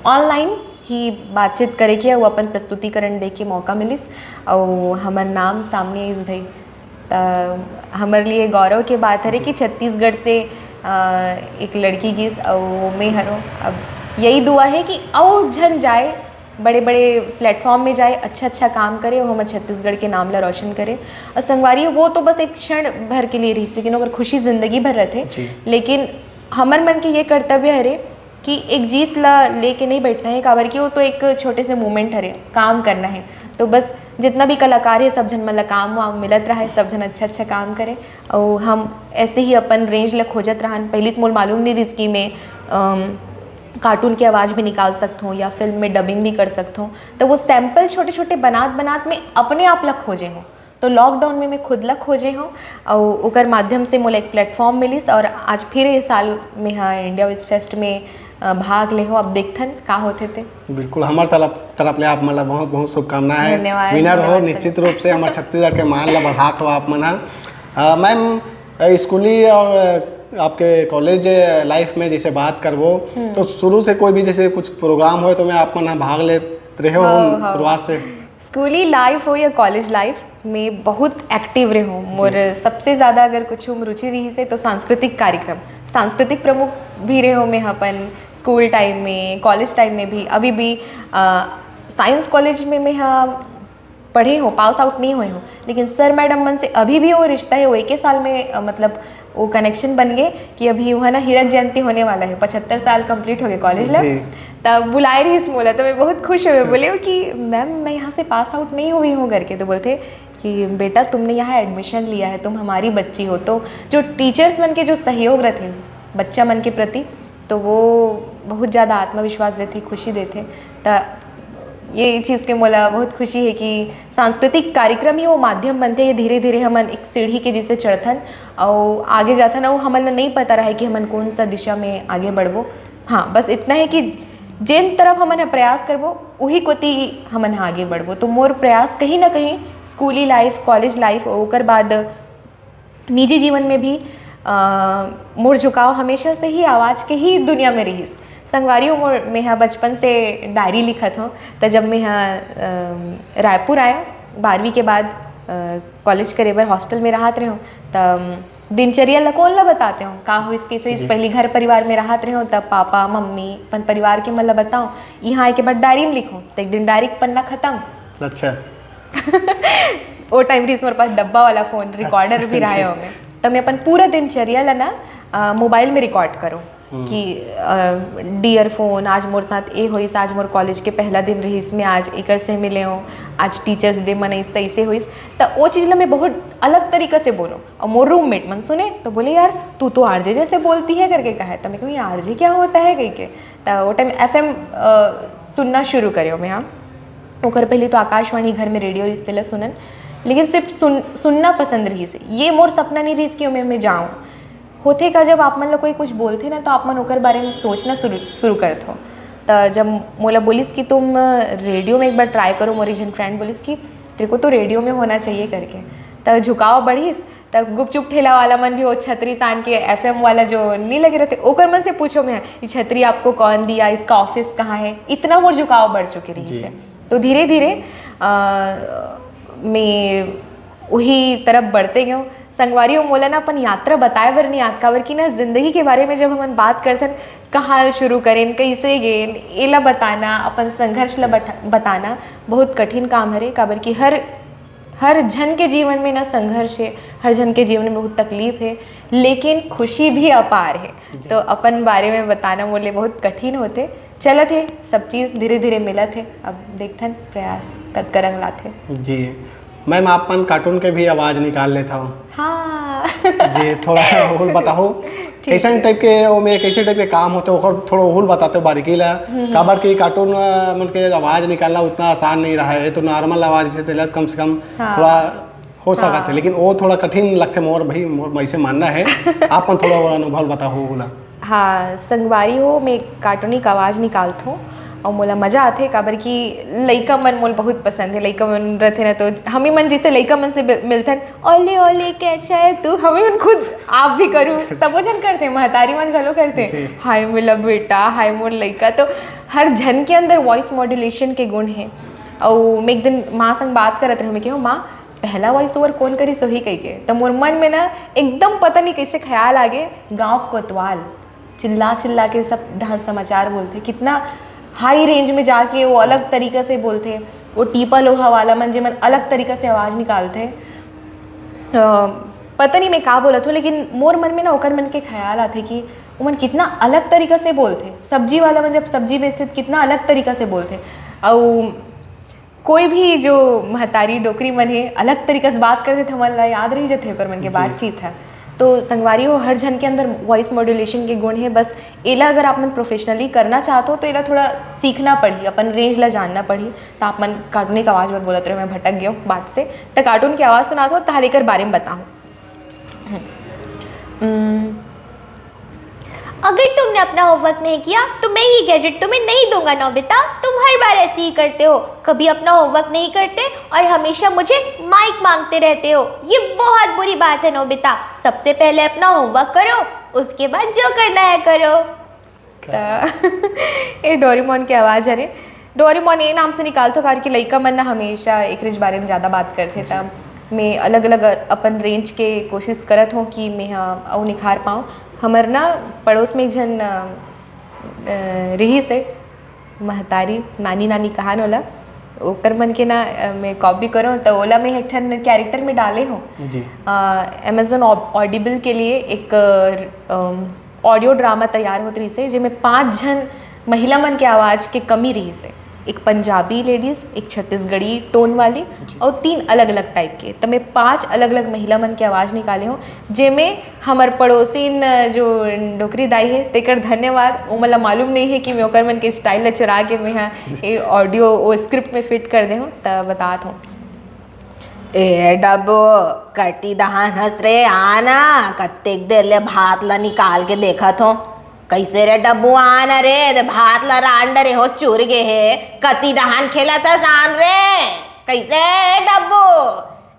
ऑनलाइन ही बातचीत करे के वो अपन प्रस्तुतिकरण दे के मौका मिलिस और हमार नाम सामने इस भाई। तो हमारे लिए गौरव के बात है कि छत्तीसगढ़ से एक लड़की की और मैं हरो, अब यही दुआ है कि और जन जाए, बड़े बड़े प्लेटफॉर्म में जाए, अच्छा अच्छा काम करे और हमारे छत्तीसगढ़ के नाम ला रोशन करे। और संगवारी वो तो बस एक क्षण भर के लिए रही, लेकिन अगर खुशी ज़िंदगी भर रहते, लेकिन हमार मन के ये कर्तव्य हरे कि एक जीत ला लेके नहीं बैठना है काबर कि वो तो एक छोटे से मोमेंट हरे, काम करना है। तो बस जितना भी कलाकार है सब जन मतलब काम वाम मिलत रहा है, सब जन अच्छा अच्छा काम करे और हम ऐसे ही अपन रेंज ला खोजत रहन। पहले तो मोल मालूम नहीं रही कि मैं कार्टून की आवाज़ भी निकाल सकता हूँ या फिल्म में डबिंग भी कर सकता हूँ, तो वो सैम्पल छोटे छोटे बनात में अपने आप ला खोजे हूँ। तो लॉकडाउन में मैं खुद ला खोजे हूँ और ओकर माध्यम से मोला एक प्लेटफॉर्म मिलिस और आज फिर इस साल में हाँ इंडिया वॉइस फेस्ट में भाग ले हो। अब देखथन का होते थे। बिल्कुल हमारे तरफ ले आप मतलब बहुत बहुत शुभकामनाएं है, धन्यवाद, विनर हो निश्चित रूप से, हमारे छत्तीसगढ़ के मान ला बढ़ात हो आप मन। मैम स्कूली और आपके कॉलेज लाइफ में जैसे बात करबो तो शुरू से कोई भी जैसे कुछ प्रोग्राम हो तो मैं आप मन भाग ले रहे हो शुरुआत से? स्कूली लाइफ हो या कॉलेज लाइफ में बहुत एक्टिव रहे हूँ। मोर सबसे ज़्यादा अगर कुछ रुचि रही से तो सांस्कृतिक कार्यक्रम, सांस्कृतिक प्रमुख भी रहे हो मैं अपन स्कूल टाइम में, कॉलेज टाइम में भी। अभी भी साइंस कॉलेज में मैं हाँ पढ़े हो, पास आउट नहीं हुए हो, लेकिन सर मैडम मन से अभी भी वो रिश्ता है, वो एक ही साल में मतलब वो कनेक्शन बन गए कि अभी वहाँ ना हीरक जयंती होने वाला है, 75 साल कंप्लीट हो गए कॉलेज लाइफ, तब बुलाए रही इस बोला तो मैं बहुत खुश हुए। बोले हो कि मैम मैं यहाँ से पास आउट नहीं हुई हूँ करके, तो बोलते कि बेटा तुमने यहाँ एडमिशन लिया है, तुम हमारी बच्ची हो। तो जो टीचर्स मन के जो सहयोग रहते बच्चा मन के प्रति, तो वो बहुत ज़्यादा आत्मविश्वास देते, खुशी देते। तो ये चीज़ के मोला बहुत खुशी है कि सांस्कृतिक कार्यक्रम ही वो माध्यम बनते हैं, धीरे धीरे हमन एक सीढ़ी के जिसे चढ़थन और आगे जाथन और हमन नहीं पता रहा है कि हमन कौन सा दिशा में आगे बढ़बो। हाँ बस इतना है कि जिन तरफ हमन प्रयास करबो वही कोती हमन आगे बढ़बो। तो मोर प्रयास कहीं ना कहीं स्कूली लाइफ, कॉलेज लाइफ और बाद निजी जीवन में भी मोर झुकाव हमेशा से ही आवाज़ के ही दुनिया में रही। संगवारी में हाँ बचपन से डायरी लिखत हो, तो जब मैं हाँ रायपुर आया 12वीं के बाद कॉलेज करे बर हॉस्टल में रहत रहे हो, तब दिनचर्या ला कौन ला बताते हो का हो इसके इस पहली घर परिवार में रहत रहे हो तब पापा मम्मी अपन परिवार के मन ला बताओ यहाँ आए के बाद डायरी में लिखो तो एक दिन डायरी पन्ना खत्म। अच्छा वो टाइम भी हमारे पास डब्बा वाला फ़ोन रिकॉर्डर भी रहा हो में तो मैं अपन पूरा दिनचर्या ला ना मोबाइल में रिकॉर्ड करो कि डियर फोन आज मोर साथ ए होइस, आज मोर कॉलेज के पहला दिन रहीस, मैं आज एकर से मिले हो, आज टीचर्स डे मनईस तैसे होइस। तो वो चीज़ ला मैं बहुत अलग तरीक़े से बोलो और मोर रूममेट मन सुने तो बोले यार तू तो आरजे जैसे बोलती है करके कहा है। तो मैं कहूँ आरजे क्या होता है कही के। तो वो टाइम FM सुनना शुरू करो मैं। हाँ ओकर पहले तो आकाशवाणी घर में रेडियो रिश्ते ला सुनन, लेकिन सिर्फ सुनना पसंद रही से। ये मोर सपना नहीं रही कि मैं जाऊँ होते का जब आप मन लोग कोई कुछ बोलते ना तो आप मन ओकर बारे में सोचना शुरू करते हो। तो जब मोला बोलिस कि तुम रेडियो में एक बार ट्राई करो, मोरी जन फ्रेंड बोलिस कि तेरे को तो रेडियो में होना चाहिए करके, तो झुकाव बढ़िस। तब गुपचुप ठेला वाला मन भी वो छतरी तान के FM वाला जो नहीं लगे रहते ओकर मन से पूछो मैं ये छतरी आपको कौन दिया, इसका ऑफिस कहाँ है, इतना मोर झुकाव बढ़ चुके रही से। तो धीरे धीरे मैं वही तरफ बढ़ते गए। संगवारी और मोला ना अपन यात्रा बताए बर नहीं याद काबर कि ना ज़िंदगी के बारे में जब हम बात करते हैं कहाँ शुरू करें कैसे गेन एला बताना, अपन संघर्ष ला बताना बहुत कठिन काम है। काबर कि हर जन के जीवन में ना संघर्ष है, हर जन के जीवन में बहुत तकलीफ है, लेकिन खुशी भी अपार है। तो अपन बारे में बताना मोले बहुत कठिन होते चलत है, सब चीज़ धीरे धीरे मिलत है। अब देखते हैं प्रयास कद करंग लाते। जी मैम आपन कार्टून के भी आवाज़ निकाल लेता हूँ। हाँ जी थोड़ा ओहुल बताओ कैसे टाइप के वो में कैसे टाइप के काम होते हैं थोड़ा ओहुल बताते हो बारीकी ला। काबर की कार्टून मन के आवाज़ निकालना उतना आसान नहीं रहा है। तो नॉर्मल आवाज़ जैसे कम से कम थोड़ा हो सकता है, लेकिन वो थोड़ा कठिन लगते मोर भाई मोर ऐसे मानना है। आप थोड़ा अनुभव बताओ बोला। हाँ संगवारी हो मैं कार्टूनिक आवाज़ निकालता हूँ और मोला मज़ा आते काबर कि लइका मन मोल बहुत पसंद है। लइका मन रहते ना तो हमें मन जैसे लइका मन से मिलते हैं ओले ओले कैसा है तू, हमें मन खुद आप भी करूँ सब जन करते हैं, महतारी मन घलो करते हैं हाय मेरा बेटा हाय मोर लइका। तो हर जन के अंदर वॉइस मॉड्यूलेशन के गुण है। और मैं एक दिन माँ संग बात करत रहे, मैं कहूँ माँ पहला वॉइस ओवर कौन करी सोही कही के। तो मोर मन में ना एकदम पता नहीं कैसे ख्याल आगे गाँव कोतवाल चिल्ला चिल्ला के सब ढाल समाचार बोलते, कितना हाई रेंज में जाके वो अलग तरीक़े से बोलते। वो टीपा लोहा वाला मन जे मन अलग तरीक़े से आवाज़ निकालते। पता नहीं मैं का बोलत हूँ, लेकिन मोर मन में ना ओकर मन के ख्याल आते कि वो मन कितना अलग तरीक़े से बोलते। सब्जी वाला मन जब सब्जी बेचते कितना अलग तरीक़े से बोलते। और कोई भी जो महतारी डोकरी मन है अलग तरीक़े से बात करते थे, मन ला याद रही जाते ओकर मन के बातचीत है। तो संगवारी हो हर जन के अंदर वॉइस मॉड्यूलेशन के गुण है। बस एला अगर आप मन प्रोफेशनली करना चाहते हो तो एला थोड़ा सीखना पड़ी, अपन रेंज ला जानना पड़ी। तो आप मन कार्टूनिक आवाज़ पर बोलते रहे, मैं भटक गया बात से। तो कार्टून की आवाज़ सुना दो तार एकर बारे में बताऊँ। अगर तुमने अपना होमवर्क नहीं किया तो मैं ये गैजेट तुम्हें नहीं दूंगा नोबिता। तुम हर बार ऐसे ही करते हो, कभी अपना होमवर्क नहीं करते और हमेशा मुझे माइक मांगते रहते हो। ये बहुत बुरी बात है नोबिता। सबसे पहले अपना होमवर्क करो, उसके बाद जो करना है करो। ये डोरेमोन की आवाज़ है। डोरेमोन ये नाम से निकालते कार कि लइका मन ना हमेशा एक रिज बारे में ज़्यादा बात करते। तब मैं अलग अलग अपन रेंज के कोशिश करत हूँ कि मैं हाँ निखार पाऊँ। हमार ना पड़ोस में एक जन रही से महतारी नानी नानी कहान होला ओकर मन के ना मैं कॉपी करूँ तो ओला में एक ठन कैरेक्टर में डाले हूँ। अमेज़न ऑडिबल के लिए एक ऑडियो ड्रामा तैयार होती रही से जिसमें 5 जन महिला मन के आवाज़ के कमी रही से, एक पंजाबी लेडीज़, एक छत्तीसगढ़ी टोन वाली और 3 अलग अलग टाइप के। तो मैं 5 अलग अलग महिला मन के आवाज़ निकाले हूँ जेमें हमार पड़ोसीन जो डोकरी दाई है तेकर धन्यवाद। वो मतलब मालूम नहीं है कि मैं ओकर मन के स्टाइल चुरा के मैं यहाँ ये ऑडियो वो स्क्रिप्ट में फिट कर दे हूँ। तो बतात हूँ। ए डब्बो कटी दहान हंस रे आना, कत्तेक देर ले भात ला निकाल के देखत हो। कैसे रे डब्बू आना रे भात ला रांड रे हो चूर गे है, कति दहान खेला था सान रे। कैसे डब्बू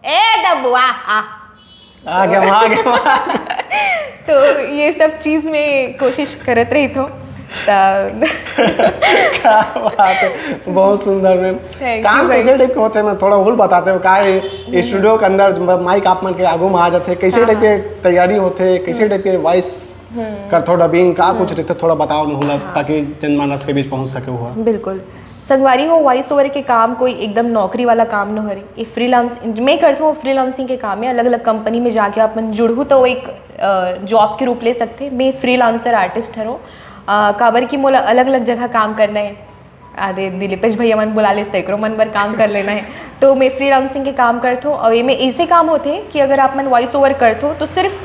ए डब्बू आ गया तो ये सब चीज़ में कोशिश करत रही थो। क्या बात है, बहुत सुंदर मैम। Thank काम you कैसे टाइप के होते हैं, मैं थोड़ा भूल बताते हो का स्टूडियो के अंदर माइक आप मन के आगू में आ जाते, कैसे टाइप के तैयारी होते, कैसे टाइप के वॉइस कर थोड़ा डबिंग का कुछ रहते, थोड़ा बताओ ना होला ताकि जनमानस के बीच पहुंच सके हुआ। बिल्कुल। संगवारी हो वॉइस ओवर के काम कोई एकदम नौकरी वाला काम न हरे, ये फ्रीलांस मैं करती हूँ, फ्रीलांसिंग के काम है। अलग अलग कंपनी में जाके अपन जुड़ूँ तो एक जॉब के रूप ले सकते। मैं फ्रीलांसर आर्टिस्ट हरो, काबर की मोला अलग अलग जगह काम करना है। आधे दिलीपेश भैया मन बुला ले एकरो मन पर काम कर लेना है, तो मैं फ्रीलांसिंग के काम करते हो। और ये में ऐसे काम होते कि अगर आप मन वॉइस ओवर करते हो तो सिर्फ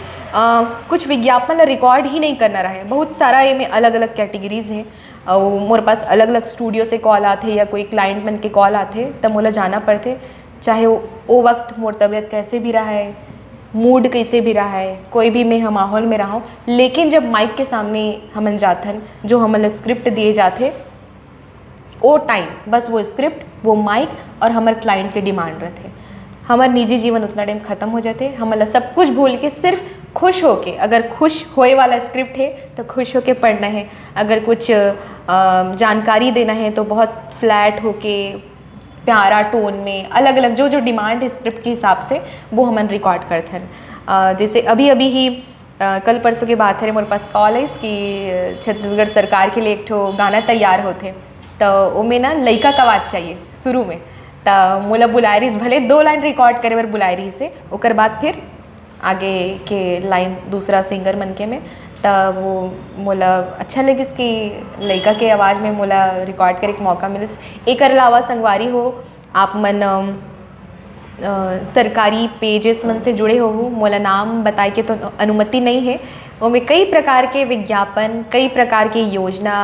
कुछ विज्ञापन रिकॉर्ड ही नहीं करना रहे, बहुत सारा ये में अलग अलग कैटेगरीज हैं। और मोरे पास अलग अलग स्टूडियो से कॉल आते या कोई क्लाइंट मन के कॉल आते, तब मोला जाना पड़ते, चाहे वो वक्त मोर तबीयत कैसे भी रहा है, मूड कैसे भी रहा है, कोई भी मैं माहौल में रहा हूँ। लेकिन जब माइक के सामने हमन जाथन, जो हमन स्क्रिप्ट दिए जाते, वो टाइम बस वो स्क्रिप्ट, वो माइक और हमारे क्लाइंट के डिमांड रहते, हमारे निजी जीवन उतना टाइम ख़त्म हो जाते। हमारा सब कुछ भूल के सिर्फ खुश होके, अगर खुश होए वाला स्क्रिप्ट है तो खुश होके पढ़ना है, अगर कुछ जानकारी देना है तो बहुत फ्लैट होके प्यारा टोन में, अलग अलग जो जो डिमांड है स्क्रिप्ट के हिसाब से वो हमन रिकॉर्ड करते हैं। जैसे अभी अभी ही कल परसों की बात है, मेरे पास कॉल है कि छत्तीसगढ़ सरकार के लिए एक ठो गाना तैयार होते, तो उमें ना लइका का आवाज़ चाहिए शुरू में, तो मोला बुलाए रही, भले 2 लाइन रिकॉर्ड करे बर बुलाए रही से, ओकर बाद फिर आगे के लाइन दूसरा सिंगर मन के में, तब वो मोला अच्छा लगे इसकी लड़का के आवाज़ में मोला रिकॉर्ड करे एक मौका मिले। एक अलावा संगवारी हो आप मन सरकारी पेजेस मन से जुड़े हो, मोला नाम बताए के तो अनुमति नहीं है, उनमें कई प्रकार के विज्ञापन, कई प्रकार की योजना,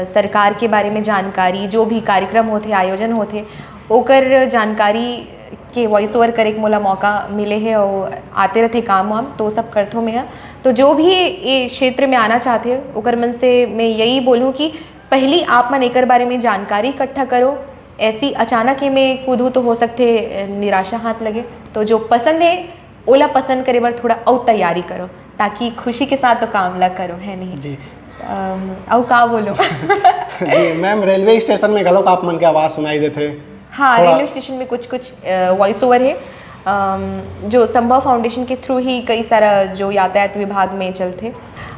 सरकार के बारे में जानकारी, जो भी कार्यक्रम होते आयोजन होते ओकर जानकारी के वॉइस ओवर करे के मोला मौका मिले है और आते रहते काम वाम, तो सब करथो मैं। तो जो भी ये क्षेत्र में आना चाहते हो ओकर मन से मैं यही बोलूँ कि पहली आप मन एकर बारे में जानकारी इकट्ठा करो, ऐसी अचानक ही में कूदूँ तो हो सकते निराशा हाथ लगे, तो जो पसंद है ओला पसंद करे बार थोड़ा और तैयारी करो, ताकि खुशी के साथ तो काम ला करो, है नहीं जी। और का बोलो जी मैम, रेलवे स्टेशन में गलो आप मन के आवाज़ सुनाई देते। हाँ, रेलवे स्टेशन में कुछ कुछ वॉइस ओवर है, जो संभव फाउंडेशन के थ्रू ही कई सारा जो यातायात विभाग में चलते।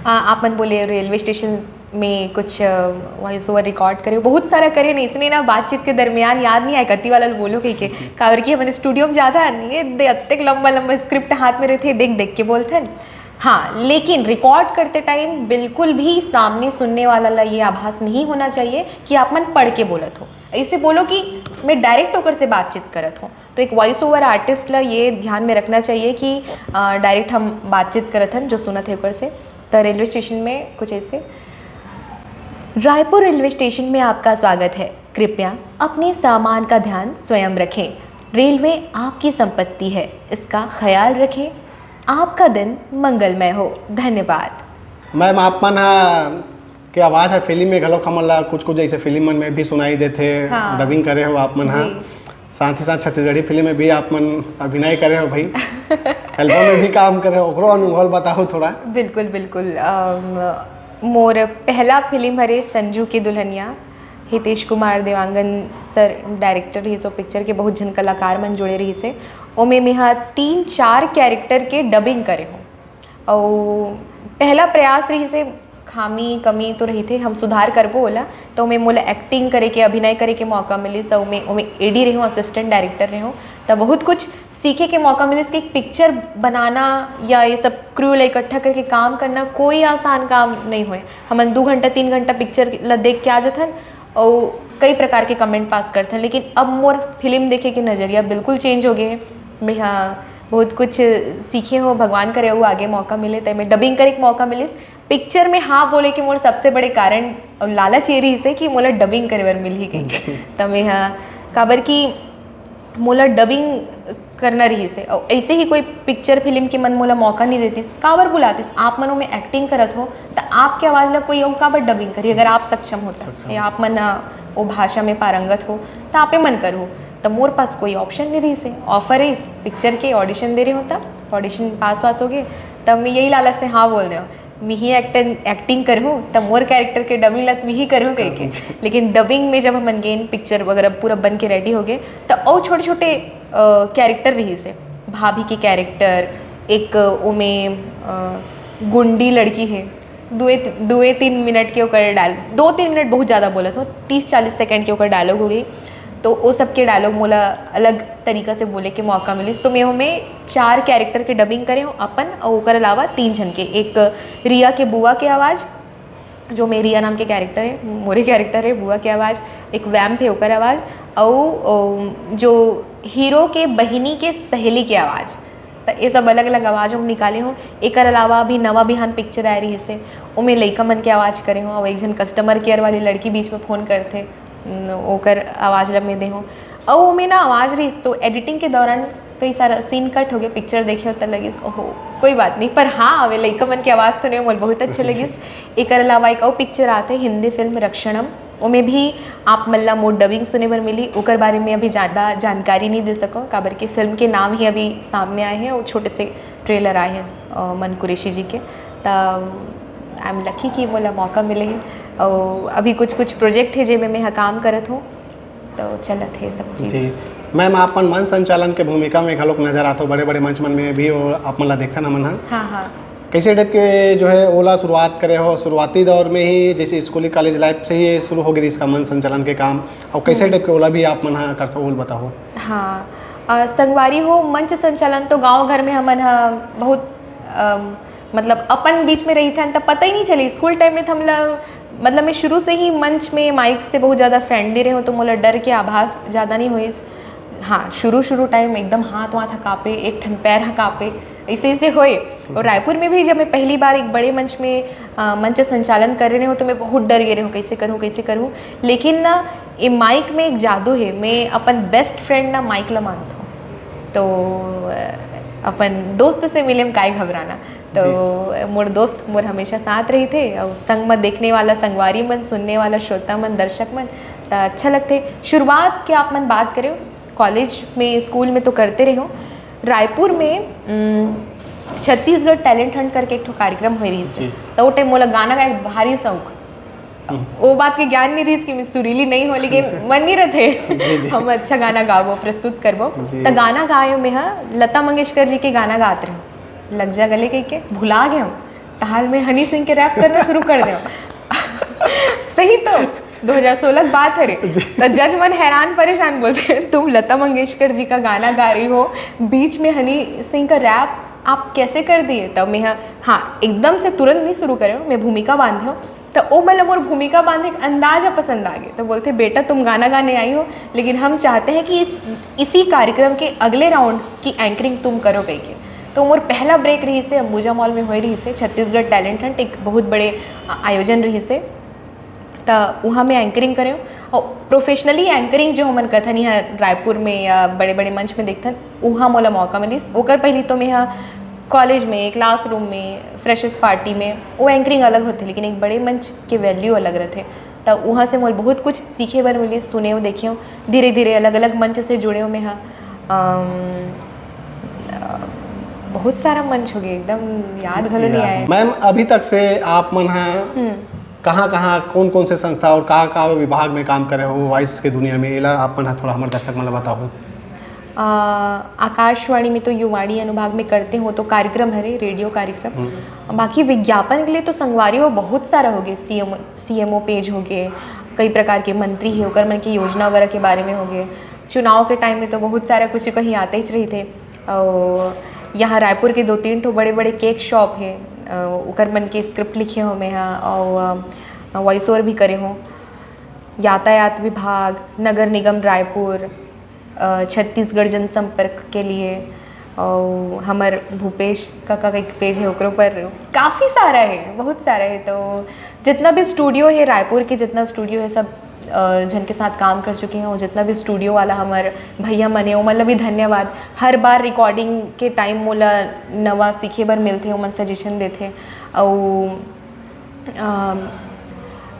आप मन बोले रेलवे स्टेशन में कुछ वॉइस ओवर रिकॉर्ड करे, बहुत सारा करे नहीं, इसलिए ना बातचीत के दरमियान याद नहीं आए कति वाला बोलो कहीं के, काबर की हमारे स्टूडियो में ज़्यादा ये अत्यक लंबा लंबा स्क्रिप्ट हाथ में रहते, देख देख के बोलते हैं। हाँ, लेकिन रिकॉर्ड करते टाइम बिल्कुल भी सामने सुनने वाला ला ये आभास नहीं होना चाहिए कि आप मन पढ़ के बोलत हो, ऐसे बोलो कि मैं डायरेक्ट होकर से बातचीत करत हूँ। तो एक वॉइस ओवर आर्टिस्ट ला ये ध्यान में रखना चाहिए कि डायरेक्ट हम बातचीत करत हैं जो सुनत है ओकर से। तो रेलवे स्टेशन में कुछ ऐसे, रायपुर रेलवे स्टेशन में आपका स्वागत है, कृपया अपने सामान का ध्यान स्वयं रखें, रेलवे आपकी संपत्ति है, इसका ख्याल रखें, आपका दिन मंगलमय हो, धन्यवाद। मैम आप मन के आवाज़ है फिल्म में घलो खमला कुछ कुछ जैसे फिल्म मन में भी सुनाई देते, हाँ। डबिंग करे हो आप मन, हाँ, साथ ही साथ छत्तीसगढ़ी फिल्म में भी आप मन अभिनय करे हो भाई, एल्बम में भी काम करे हो, ओकरो अनुभव बताओ थोड़ा। बिल्कुल बिल्कुल, मोर पहला फिल्म हरे संजू की दुल्हनिया, हितेश कुमार देवांगन सर डायरेक्टर रही, सो पिक्चर के बहुत जन कलाकार मन जुड़े रही से, ओमे मेहा 3-4 कैरेक्टर के डबिंग करे हो, और पहला प्रयास रही से खामी कमी तो रही थे, हम सुधार करबो बोला, तो मैं मोला एक्टिंग करे के, अभिनय करे के मौका मिली, तो मैं एडी रही हूँ, असिस्टेंट डायरेक्टर रही हूँ, तब बहुत कुछ सीखे के मौका मिले कि एक पिक्चर बनाना या ये सब क्रू ला इकट्ठा करके काम करना कोई आसान काम नहीं हुए। हम 2 घंटा 3 घंटा पिक्चर ला देख के आ जाथन और कई प्रकार के कमेंट पास करते हैं, लेकिन अब मोर फिल्म देखे के नज़रिया बिल्कुल चेंज हो गए। मैं हाँ बहुत कुछ सीखे हो, भगवान करे वो आगे मौका मिले, तो मैं डबिंग करे के मौका मिले पिक्चर में। हाँ बोले कि मोर सबसे बड़े कारण और लालच ये रही से कि मोला डबिंग करे बर मिल ही गई, तो मैं हाँ काबर की मोला डबिंग करना रही से, और ऐसे ही कोई पिक्चर फिल्म की मन मोला मौका नहीं देती, काबर बुलातीस, आप मन में एक्टिंग करत हो तो आपके आवाज़ ला कोई और काबर डबिंग करी, अगर आप सक्षम होता या आप मन वो भाषा में पारंगत हो तो आपे मन करो, तो मोर पास कोई ऑप्शन नहीं रही से, ऑफर है इस पिक्चर के, ऑडिशन दे रहे होता, ऑडिशन पास हो गए, तब मैं यही लालच से हाँ बोल दे, मी ही एक्टिंग करहूँ तब मोर कैरेक्टर के डबिंग लत मी ही करहूँ कह के, लेकिन डबिंग में जब हम गेन पिक्चर वगैरह पूरा बन के रेडी हो गए तो और छोटे छोटे कैरेक्टर रही से भाभी की कैरेक्टर, एक ओमे गुंडी लड़की है, दुए 3 मिनट के ओकर 2-3 मिनट बहुत ज़्यादा बोला तो 30-40 सेकेंड के ओकर डायलॉग हो गई, तो वो सब के डायलॉग मोला अलग तरीका से बोले के मौका मिली। तो मैं हमें 4 कैरेक्टर के डबिंग करे हूँ अपन, और ओकर अलावा 3 जन के, एक रिया के बुआ के आवाज़ जो मेरी रिया नाम के कैरेक्टर है, मोरे कैरेक्टर है बुआ के आवाज़, एक वैम्प है ओकर आवाज़, और जो हीरो के बहिनी के सहेली के आवाज़, तो ये सब अलग अलग आवाज़ हम निकाले हूँ। एक अलावा भी नवा बिहान पिक्चर आ रही से वो मैं लइका मन के आवाज़ करे हूँ, और एक जन कस्टमर केयर वाली लड़की बीच में फ़ोन करते ओकर आवाज़ लब में दे हूँ, और वो में ना आवाज़ रही तो एडिटिंग के दौरान कई सारा सीन कट हो गया, पिक्चर देखे हो तो लगी ओहो कोई बात नहीं, पर हाँ वे लइका मन की आवाज़ तो नहीं मोल बहुत अच्छे लगी। एक अलावा एक और पिक्चर आते हिंदी फिल्म रक्षणम, उमें भी आप मल्ला मोड डबिंग सुने पर मिली, ओकर बारे में अभी ज़्यादा जानकारी नहीं दे सको काबर के फिल्म के नाम ही अभी सामने आए हैं और छोटे से ट्रेलर आए हैं मन कुरैशी जी के, तब आई एम लकी कि मोला मौका मिले है, और अभी कुछ प्रोजेक्ट है जिनमें मैं काम करत हूँ, तो चलत है सब चीज़। जी मैम, आपन मंच संचालन के भूमिका में घलोक नजर आते हो बड़े बड़े मंच मन में भी, और आप मन ला देखता ना मन हाँ हाँ कैसे टाइप के जो है ओला शुरुआत करे हो, शुरुआती दौर में ही जैसे स्कूली कॉलेज लाइफ से ही शुरू हो गई इसका मंच संचालन के काम, और कैसे टाइप के ओला भी आप मन कर सको ओल बताओ। हाँ संगवारी हो मंच संचालन तो गांव घर में हमन बहुत मतलब अपन बीच में रही थे तब पता ही नहीं चली, स्कूल टाइम में हम मतलब मैं शुरू से ही मंच में माइक से बहुत ज़्यादा फ्रेंडली रही हूँ, तो मोला डर के आभास ज़्यादा नहीं हुई। हाँ शुरू टाइम एकदम हाथ काँपे, एक ठन पैर काँपे, ऐसे होए। और रायपुर में भी जब मैं पहली बार एक बड़े मंच में मंच संचालन कर रही हूँ तो मैं बहुत डर गई हूँ कैसे करूँ, लेकिन ना ये माइक में एक जादू है, मैं अपन बेस्ट फ्रेंड ना माइक ला मानता हूँ, तो अपन दोस्त से मिले में काय घबराना, तो मोर दोस्त मोर हमेशा साथ रही थे, और संग में देखने वाला संगवारी मन, सुनने वाला श्रोता मन, दर्शक मन तो अच्छा लगते। शुरुआत के आप मन बात करें कॉलेज में स्कूल में तो करते रहे हो, रायपुर में छत्तीसगढ़ टैलेंट हंट करके एक कार्यक्रम हो रही है, तो वो टाइम मोला गाना का एक भारी शौक, वो बात के ज्ञान नहीं रही कि मैं सुरीली नहीं हो, लेकिन मन नहीं रहते हम अच्छा गाना गाबो प्रस्तुत करबो, तो गाना गायो में लता मंगेशकर जी के गाना गाते रहो, लग जा गले कह के भुला गए हम, ताल में हनी सिंह के रैप करना शुरू कर दे सही तो 2016 की बात है रे, तो जज मन हैरान परेशान बोलते हैं तुम लता मंगेशकर जी का गाना गा रही हो, बीच में हनी सिंह का रैप आप कैसे कर दिए। तब मैं हाँ एकदम से तुरंत नहीं शुरू करे, मैं भूमिका बांधे हो, तो वो मतलब और भूमिका बांधे अंदाजा पसंद आ गए, तो बोलते बेटा तुम गाना गाने आई हो, लेकिन हम चाहते हैं कि इसी कार्यक्रम के अगले राउंड की एंकरिंग तुम करो कह के। तो मोर पहला ब्रेक रही से अंबुजा मॉल में हो रही से छत्तीसगढ़ टैलेंट हंट, एक बहुत बड़े आयोजन रही से, तो वहाँ में एंकरिंग करें, और प्रोफेशनली एंकरिंग जो हमन कथन यहाँ रायपुर में या बड़े बड़े मंच में देखथन वहाँ मोला मौका मिली। ओकर पहले तो मैं यहाँ कॉलेज में, क्लासरूम में, फ्रेशर्स पार्टी में वो एंकरिंग अलग होते, लेकिन एक बड़े मंच के वैल्यू अलग रहते, तो वहाँ से मोल बहुत कुछ सीखे बर मिली, सुने हो, देखे हो, धीरे धीरे अलग अलग मंच से जुड़े हो। मैं यहाँ बहुत सारा मंच हो गया, एकदम याद घलो नहीं आया। मैम अभी तक से आप मन कहाँ कौन से संस्था और कहाँ विभाग में काम करे हो वॉइस के दुनिया में, इला आप मन थोड़ा हमारे दर्शक मन बताओ। आकाशवाणी में तो युवाणी अनुभाग में करते हो तो कार्यक्रम है रेडियो कार्यक्रम, बाकी विज्ञापन के लिए तो संगवारी हो बहुत सारा हो गए, सीएमओ पेज हो गए, कई प्रकार के मंत्री है होकर मन की योजना वगैरह के बारे में हो गए, चुनाव के टाइम में तो बहुत सारा कुछ कहीं आते ही रही थे। और यहाँ रायपुर के 2-3 ठो बड़े बड़े केक शॉप है, ओकर मन के स्क्रिप्ट लिखे हो मैं यहाँ, और वॉइस ओवर भी करे हो। यातायात विभाग, नगर निगम रायपुर, छत्तीसगढ़ जनसंपर्क के लिए, और हमार भूपेश का एक पेज है ओकरों पर काफ़ी सारा है, बहुत सारा है। तो जितना भी स्टूडियो है रायपुर के, जितना स्टूडियो है सब जन के साथ काम कर चुके हैं, और जितना भी स्टूडियो वाला हमारे भैया मन है वो मतलब भी धन्यवाद। हर बार रिकॉर्डिंग के टाइम मोला नवा सीखे बर मिलते, मन सजेशन देते, और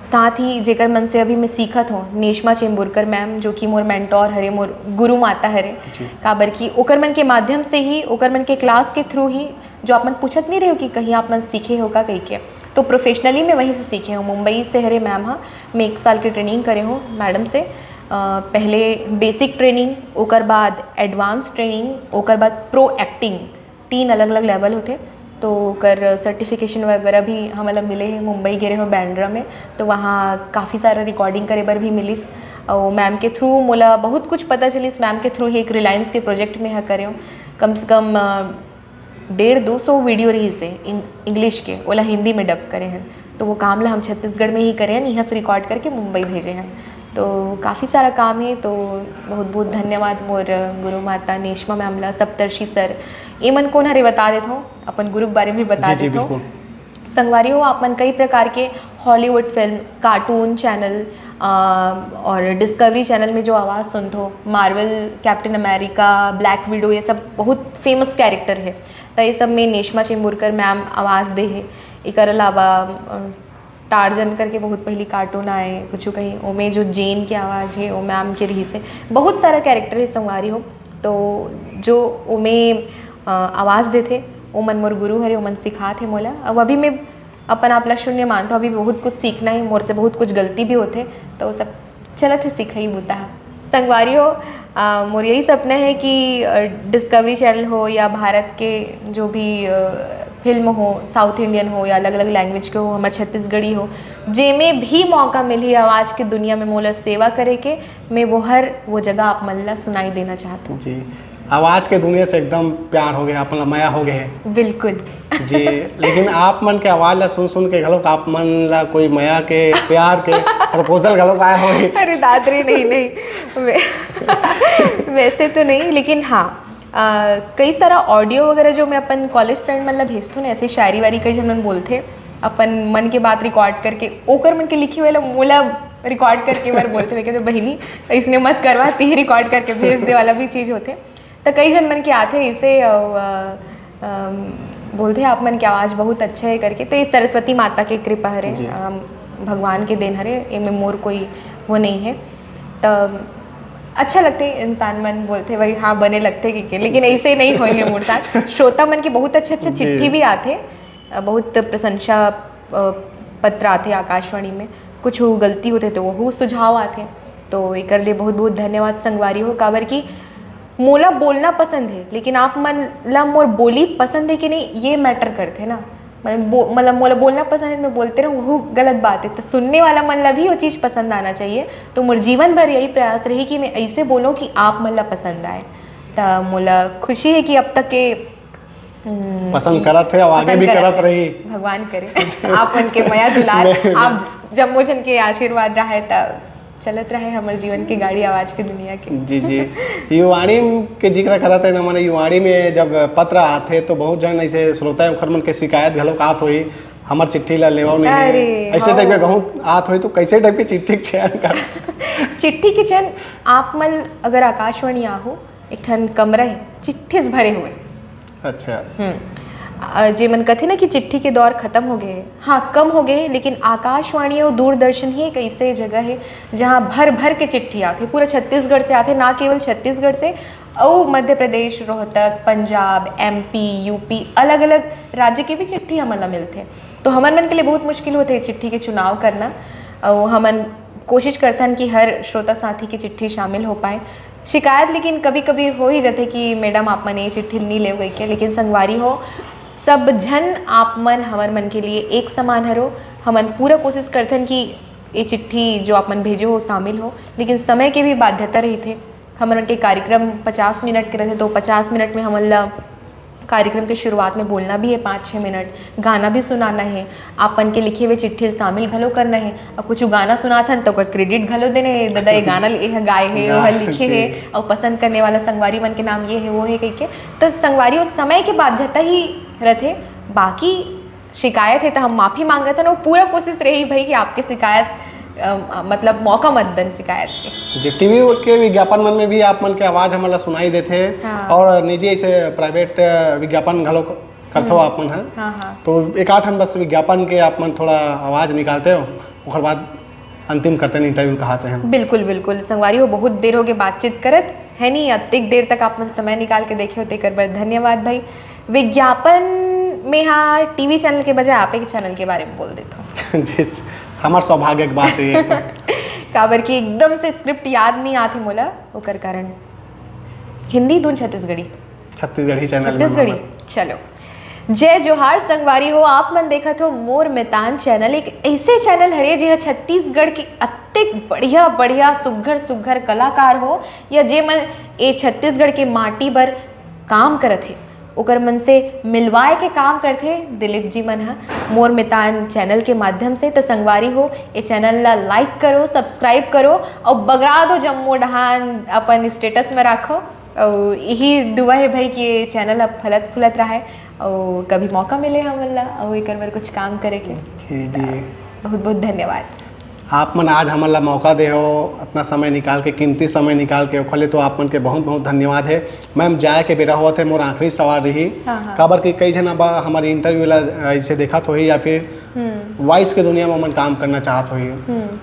साथ ही जेकर मन से अभी मैं सीखत हूँ नेशमा चेम्बुरकर मैम, जो कि मोर मेंटोर हरे, मोर गुरु माता हरे, काबर की ओकर मन के माध्यम से ही, ओकर मन के क्लास के थ्रू ही जो आप मन पूछत नहीं रहे हो कि कहीं आप मन सीखे हो का कहीं के, तो प्रोफेशनली मैं वहीं से सीखे हूँ। मुंबई से हरे मैम हाँ, मैं 1 साल की ट्रेनिंग करे हूँ मैडम से। पहले बेसिक ट्रेनिंग, ओकर बाद एडवांस ट्रेनिंग, ओकर बाद प्रो एक्टिंग, 3 अलग अलग लेवल होते। तो कर सर्टिफिकेशन वगैरह भी हमें मिले हैं। मुंबई गए हो बैंड्रा में, तो वहाँ काफ़ी सारा रिकॉर्डिंग करे बर भी मिलिस। और मैम के थ्रू मोला बहुत कुछ पता चलिस। मैम के थ्रू ही एक रिलायंस के प्रोजेक्ट में है करे हो, कम से कम 150-200 वीडियो रही से इंग्लिश के, ओला हिंदी में डब करे हैं। तो वो काम ला हम छत्तीसगढ़ में ही करे हैं, यहाँ से रिकॉर्ड करके मुंबई भेजे हैं। तो काफ़ी सारा काम है। तो बहुत बहुत धन्यवाद मोर गुरु माता नेश्मा मैम ला, सप्तर्षि सर, एमन कौन हरे बता देते हो, अपन गुरु के बारे में भी बता देते हो। संगवारी हो, आप मन कई प्रकार के हॉलीवुड फिल्म, कार्टून चैनल और डिस्कवरी चैनल में जो आवाज़ सुनते हो, Marvel, captain America, black window, ये सब बहुत फेमस कैरेक्टर है। तो ये सब में नेश्मा चेंबूरकर मैम आवाज़ दे है। एक अलावा टार्जन करके बहुत पहली कार्टून आए कुछ कहीं, ओमें जो जेन की आवाज़ है वो मैम के रही से। बहुत सारा कैरेक्टर है संगवारी हो, तो जो ओमें आवाज़ देते वो मन मोर गुरु हरे, वो मन सिखा थे मोला। अब अभी मैं अपन आपला शून्य मानता हूँ, अभी बहुत कुछ सीखना है मोर से, बहुत कुछ गलती भी होते, तो वो सब चलत है सीखा ही बुता है। संगवारी हो, मोर यही सपना है कि डिस्कवरी चैनल हो या भारत के जो भी फिल्म हो, साउथ इंडियन हो या अलग अलग लैंग्वेज के हो, हमारे छत्तीसगढ़ी हो, जेमें भी मौका मिली आवाज़ की दुनिया में मोला सेवा करे के, मैं वो जगह आप मन ला सुनाई देना चाहती हूँ जी। आवाज़ के दुनिया से एकदम प्यार हो गया, अपन माया हो गए है बिल्कुल जी। लेकिन आप मन के आवाज़ ला सुन सुन के घलोक आप मन ला कोई माया के प्यार के प्रपोजल घलोक आया हो? अरे दादरी नहीं वैसे तो नहीं, लेकिन हाँ कई सारा ऑडियो वगैरह जो मैं अपन कॉलेज फ्रेंड मतलब भेजती हूँ ना, ऐसे शायरी वारी कई जन बोलते अपन मन के बात रिकॉर्ड करके, ओकर मन के लिखी वाला मोला रिकॉर्ड करके बार बोलते हुए कहते बहिनी इसने मत करवा, ती रिकॉर्ड करके भेज दे वाला भी चीज़ होते। तो कई जन मन के आते इसे बोलते हैं आप मन की आवाज़ बहुत अच्छा है करके। तो ये सरस्वती माता के कृपा हरे, भगवान के देन हरे, इनमें मोर कोई वो नहीं है। तो अच्छा लगते इंसान मन बोलते भाई हाँ बने लगते कि लेकिन ऐसे नहीं हुए हैं मोर साथ। श्रोता मन के बहुत अच्छे अच्छे चिट्ठी भी आते, बहुत प्रशंसा पत्र आते आकाशवाणी में, कुछ गलती होते तो वो सुझाव आते। तो एक लिए बहुत बहुत धन्यवाद संगवारी हो, काबर की मोला बोलना पसंद है, लेकिन आप मन ला मोर बोली पसंद है कि नहीं ये मैटर करते ना। मतलब मोला बोलना पसंद है, मैं बोलते रहूँ वो गलत बात है। तो सुनने वाला मन ला भी वो चीज़ पसंद आना चाहिए। तो मोर जीवन भर यही प्रयास रही कि मैं ऐसे बोलूँ कि आप मन ला पसंद आए। तो मोला खुशी है कि अब तक के पसंद करत है और आगे भी करत रही, भगवान करे। आप मन के माया दुलार, आप जम्मो जन के आशीर्वाद रहे तब चलत रहे हमारे जीवन की गाड़ी आवाज़ की दुनिया की। जी जी। युवाणी के जिक्र करत है ना, मैंने युवाणी में जब पत्र आते तो बहुत जन ऐसे श्रोता है मन के शिकायत घलोक आत हुई, हमार चिट्ठी ला लेवा नहीं, ऐसे टाइप में कहूँ आत हुई। तो कैसे टाइप की चिट्ठी के चयन कर? चिट्ठी के चयन आप मन अगर आकाशवाणी आहो, एक ठन कमरा है चिट्ठी से भरे हुए। अच्छा। जे मन कथे ना कि चिट्ठी के दौर खत्म हो गए, हाँ कम हो गए, लेकिन आकाशवाणी और दूरदर्शन ही एक ऐसे जगह है जहाँ भर भर के चिट्ठी आते, पूरा छत्तीसगढ़ से आते, ना केवल छत्तीसगढ़ से, और मध्य प्रदेश, रोहतक, पंजाब, MP, UP, अलग अलग राज्य के भी चिट्ठी हमला मिलते। तो हमन मन के लिए बहुत मुश्किल होते है चिट्ठी के चुनाव करना, और हमन कोशिश करते हैं कि हर श्रोता साथी की चिट्ठी शामिल हो पाए। शिकायत लेकिन कभी कभी हो ही जाते कि मैडम आप मन ये चिट्ठी नहीं ले गई के, लेकिन संगवारी हो सब जन आप मन हमार मन के लिए एक समान हरो। हमन पूरा कोशिश करते हैं कि ये चिट्ठी जो आप मन भेजो हो शामिल हो, लेकिन समय के भी बाध्यता रही थे। हमारे के कार्यक्रम 50 मिनट के रहते, तो 50 मिनट में हमला कार्यक्रम के शुरुआत में बोलना भी है 5-6 मिनट, गाना भी सुनाना है, आपन के लिखे हुए चिट्ठी शामिल घलो करना है, और कुछ गाना सुना था तो क्रेडिट घलो देने है, दादा ये गाना गाए है, वह लिखे है, और पसंद करने वाला संगवारी मन के नाम ये है वो है कह के। तो संगवारी उस समय की बाध्यता ही रहते, बाकी शिकायत है तो हम माफ़ी मांगा था ना, वो पूरा कोशिश रही भाई कि आपकी शिकायत मतलब मौका मत दें शिकायत के। जी, टीवी के विज्ञापन मन में भी आप मन के आवाज़ हमारा सुनाई देते हैं। हाँ। और निजी ऐसे प्राइवेट विज्ञापन घलो करते हो आप मन है। हाँ हाँ। तो एक आठ बस विज्ञापन के आप मन थोड़ा आवाज़ निकालते हो, उसके बाद अंतिम करते हैं, इंटरव्यू कहते हैं। बिल्कुल बिल्कुल संगवारी हो, बहुत देर हो गए बातचीत करत है नहीं, अतिक देर तक आप मन समय निकाल के देखे होते, कर बार धन्यवाद भाई। विज्ञापन में हाँ टीवी चैनल के बजाय आप एक चैनल के बारे में बोल देता हूँ। जी हमार सौभाग्य की बात है तो। काबर की एकदम से स्क्रिप्ट याद नहीं आते मोला ओकर कारण हिंदी दून छत्तीसगढ़ी छत्तीसगढ़ी चैनल में छत्तीसगढ़ी चलो। जय जोहार संगवारी हो, आप मन देखा तो मोर मैतान चैनल एक ऐसे चैनल हरे जे छत्तीसगढ़ के अत्तेक बढ़िया बढ़िया सुघर सुघर कलाकार हो या जे मन ए छत्तीसगढ़ के माटी बर काम करत हे ओकर मन से मिलवाए के काम करते दिलीप जी मन हा मोर मैतान चैनल के माध्यम से। तो संगवारी हो ये चैनल ला लाइक करो, सब्सक्राइब करो और बगरा दो जम्मो डहान अपन स्टेटस में रखो और यही दुआ है भाई कि ये चैनल अब फलत फुलत रहा है और कभी मौका मिले हमला और एक बार कुछ काम करे के। जी जी बहुत बहुत धन्यवाद। आप मन आज हमला मौका दे हो अपना समय निकाल के, कीमती समय निकाल के ओखले तो आप मन के बहुत बहुत धन्यवाद है। मैम जाए के बेरा हुआ थे मोर आखिरी सवाल रही हाँ। काबर की कई जना बा हमारे इंटरव्यू ला ऐसे देखा तो ही या फिर वॉइस के दुनिया में मन काम करना चाहत हो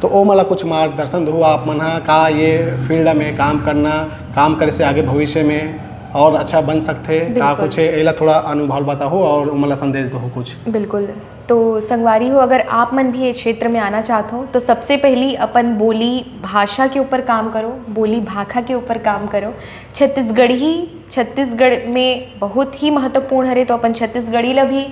तो ओ मला कुछ मार्गदर्शन दो आप मन का ये फील्ड में काम करना, काम करे से आगे भविष्य में और अच्छा बन सकते का कुछ एला थोड़ा अनुभव बताओ और मला संदेश दो कुछ। बिल्कुल। तो संगवारी हो अगर आप मन भी ये क्षेत्र में आना चाहते हो तो सबसे पहली अपन बोली भाषा के ऊपर काम करो, बोली भाखा के ऊपर काम करो। छत्तीसगढ़ में बहुत ही महत्वपूर्ण है तो अपन छत्तीसगढ़ी ला भी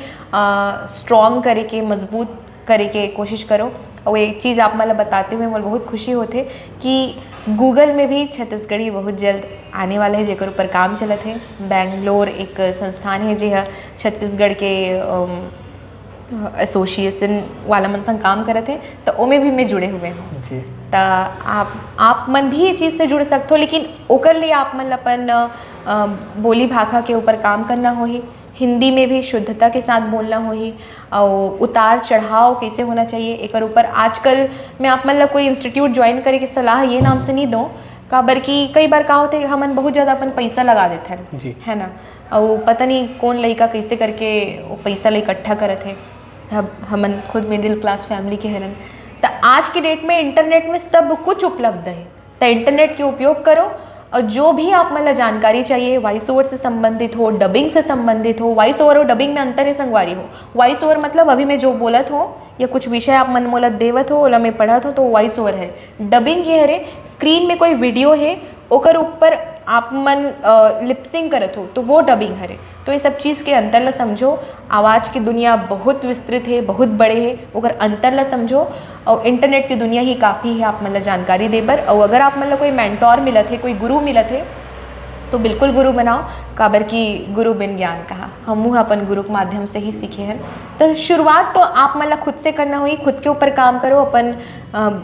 स्ट्रॉन्ग करे के, मजबूत करे के कोशिश करो। और एक चीज़ आप मला बताते हुए मुझे बहुत खुशी होते कि गूगल में भी छत्तीसगढ़ी बहुत जल्द आने वाला है जेकर ऊपर काम चलत है। बैंगलोर एक संस्थान है जो छत्तीसगढ़ के एसोसिएशन वाला मन संग काम करत है तो ओमे भी मैं जुड़े हुए हूँ जी। तो आप मन भी ये चीज़ से जुड़ सकते हो लेकिन ओकर लिए आप मन अपन बोली भाखा के ऊपर काम करना होही, हिंदी में भी शुद्धता के साथ बोलना होही और उतार चढ़ाव कैसे होना चाहिए एक ऊपर। आजकल मैं आप मतलब कोई इंस्टीट्यूट ज्वाइन करे की सलाह ये नाम से नहीं दूँ काबर की कई बार का होते हमन बहुत ज़्यादा अपन पैसा लगा देते हैं है ना और पता नहीं कौन लड़का कैसे करके वो पैसा ला इकट्ठा करत है। अब हमन खुद मिडिल क्लास फैमिली के हरन तो आज के डेट में इंटरनेट में सब कुछ उपलब्ध है तो इंटरनेट के उपयोग करो और जो भी आप मतलब जानकारी चाहिए वॉइस ओवर से संबंधित हो, डबिंग से संबंधित हो। वॉइस ओवर और डबिंग में अंतर है संगवारी हो। वॉइस ओवर मतलब अभी मैं जो बोलत हो या कुछ विषय आप मन मोलत देवत हो ओला मैं पढ़त हो तो वॉइस ओवर है। डबिंग ये हरे स्क्रीन में कोई वीडियो है ओकर ऊपर आप मन लिपसिंग करत हो तो वो डबिंग हरे। तो ये सब चीज़ के अंतर ला समझो। आवाज़ की दुनिया बहुत विस्तृत है, बहुत बड़े है, ओकर अंतर ला समझो और इंटरनेट की दुनिया ही काफ़ी है आप मतलब जानकारी दे बर। और अगर आप मतलब कोई मेंटोर मिलत है, कोई गुरु मिलत है तो बिल्कुल गुरु बनाओ काबर की गुरु बिन ज्ञान कहा हमू अपन गुरु के माध्यम से ही सीखे हैं। तो शुरुआत तो आप मतलब खुद से करना हुई, खुद के ऊपर काम करो, अपन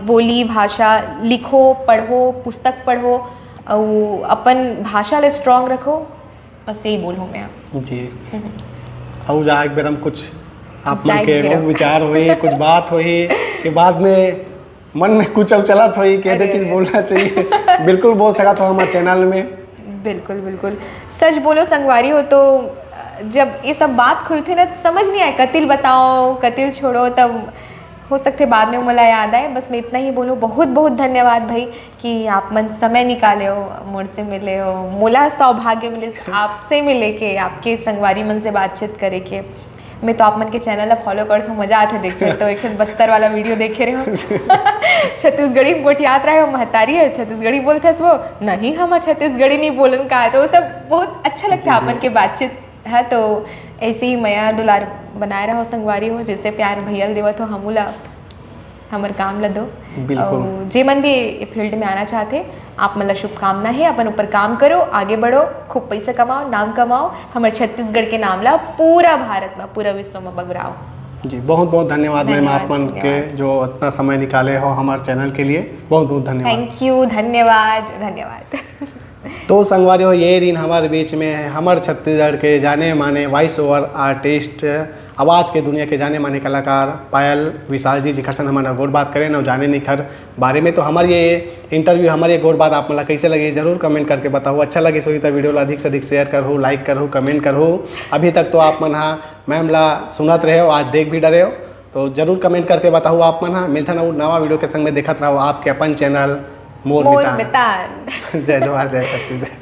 बोली भाषा लिखो, पढ़ो, पुस्तक पढ़ो और अपन भाषा ले स्ट्रॉन्ग रखो। बस यही बोलूँ मैं जी। और जा एक बेर हम कुछ आप मन के वो विचार हुई कुछ बात हुई कि बाद में मन में कुछ चलत हुई कि ये चीज़ बोलना चाहिए बिल्कुल बोल सका तो हमारे चैनल में। बिल्कुल बिल्कुल सच बोलो संगवारी हो तो जब ये सब बात खुलती ना समझ नहीं आए कतिल बताओ कतिल छोड़ो तब हो सकते बाद में मुझे याद आए। बस मैं इतना ही बोलूँ। बहुत बहुत धन्यवाद भाई कि आप मन समय निकाले हो, मोर से मिले हो, मोला सौभाग्य मिले आपसे मिले के, आपके संगवारी मन से बातचीत करे के। मैं तो आप मन के चैनल ला फॉलो करता हूँ, मज़ा आता है देखते तो एक बस्तर वाला वीडियो देखे रहे हो छत्तीसगढ़ी गोठियात रहे हो महतारी है छत्तीसगढ़ी बोलते है वो नहीं हम छत्तीसगढ़ी नहीं बोलन का है तो वो सब बहुत अच्छा लगता है आप मन के बातचीत है। तो ऐसे ही मया दुलार बनाए रहो संगवारी हो जैसे प्यार भैया देवत हो हमूला हमार काम ला दो। और जे मन भी फील्ड में आना चाहते आप मतलब शुभकामना है अपन ऊपर काम करो, आगे बढ़ो, खूब पैसा कमाओ, नाम कमाओ, हमारे छत्तीसगढ़ के नाम ला पूरा भारत में पूरा विश्व में बगराओ। जी बहुत बहुत धन्यवाद मैम आप मन के जो इतना समय निकाले हो हमारे चैनल के लिए बहुत बहुत धन्यवाद। थैंक यू धन्यवाद धन्यवाद। तो संगवारी हो ये दिन हमारे बीच में है हमारे छत्तीसगढ़ के जाने माने वॉइस ओवर आर्टिस्ट आवाज़ के दुनिया के जाने माने कलाकार पायल विशाल जी जिखर सन हमारा गोर बात करें ना जाने निखर बारे में। तो हमारे ये इंटरव्यू हमारे गोर बात आप मतलब कैसे लगी जरूर कमेंट करके बताओ। अच्छा लगे सो तो वीडियो ला अधिक से अधिक शेयर करो, लाइक करो, कमेंट करो। अभी तक तो आप मन हाँ मैम ला सुनत रहे हो, आज देख भी डरे हो तो जरूर कमेंट करके बताओ। आप मन हाँ मिलता ना नवा वीडियो के संग में देखत रहो आपके अपन चैनल मोर मितान। जय जोहार जय छत्तीसगढ़।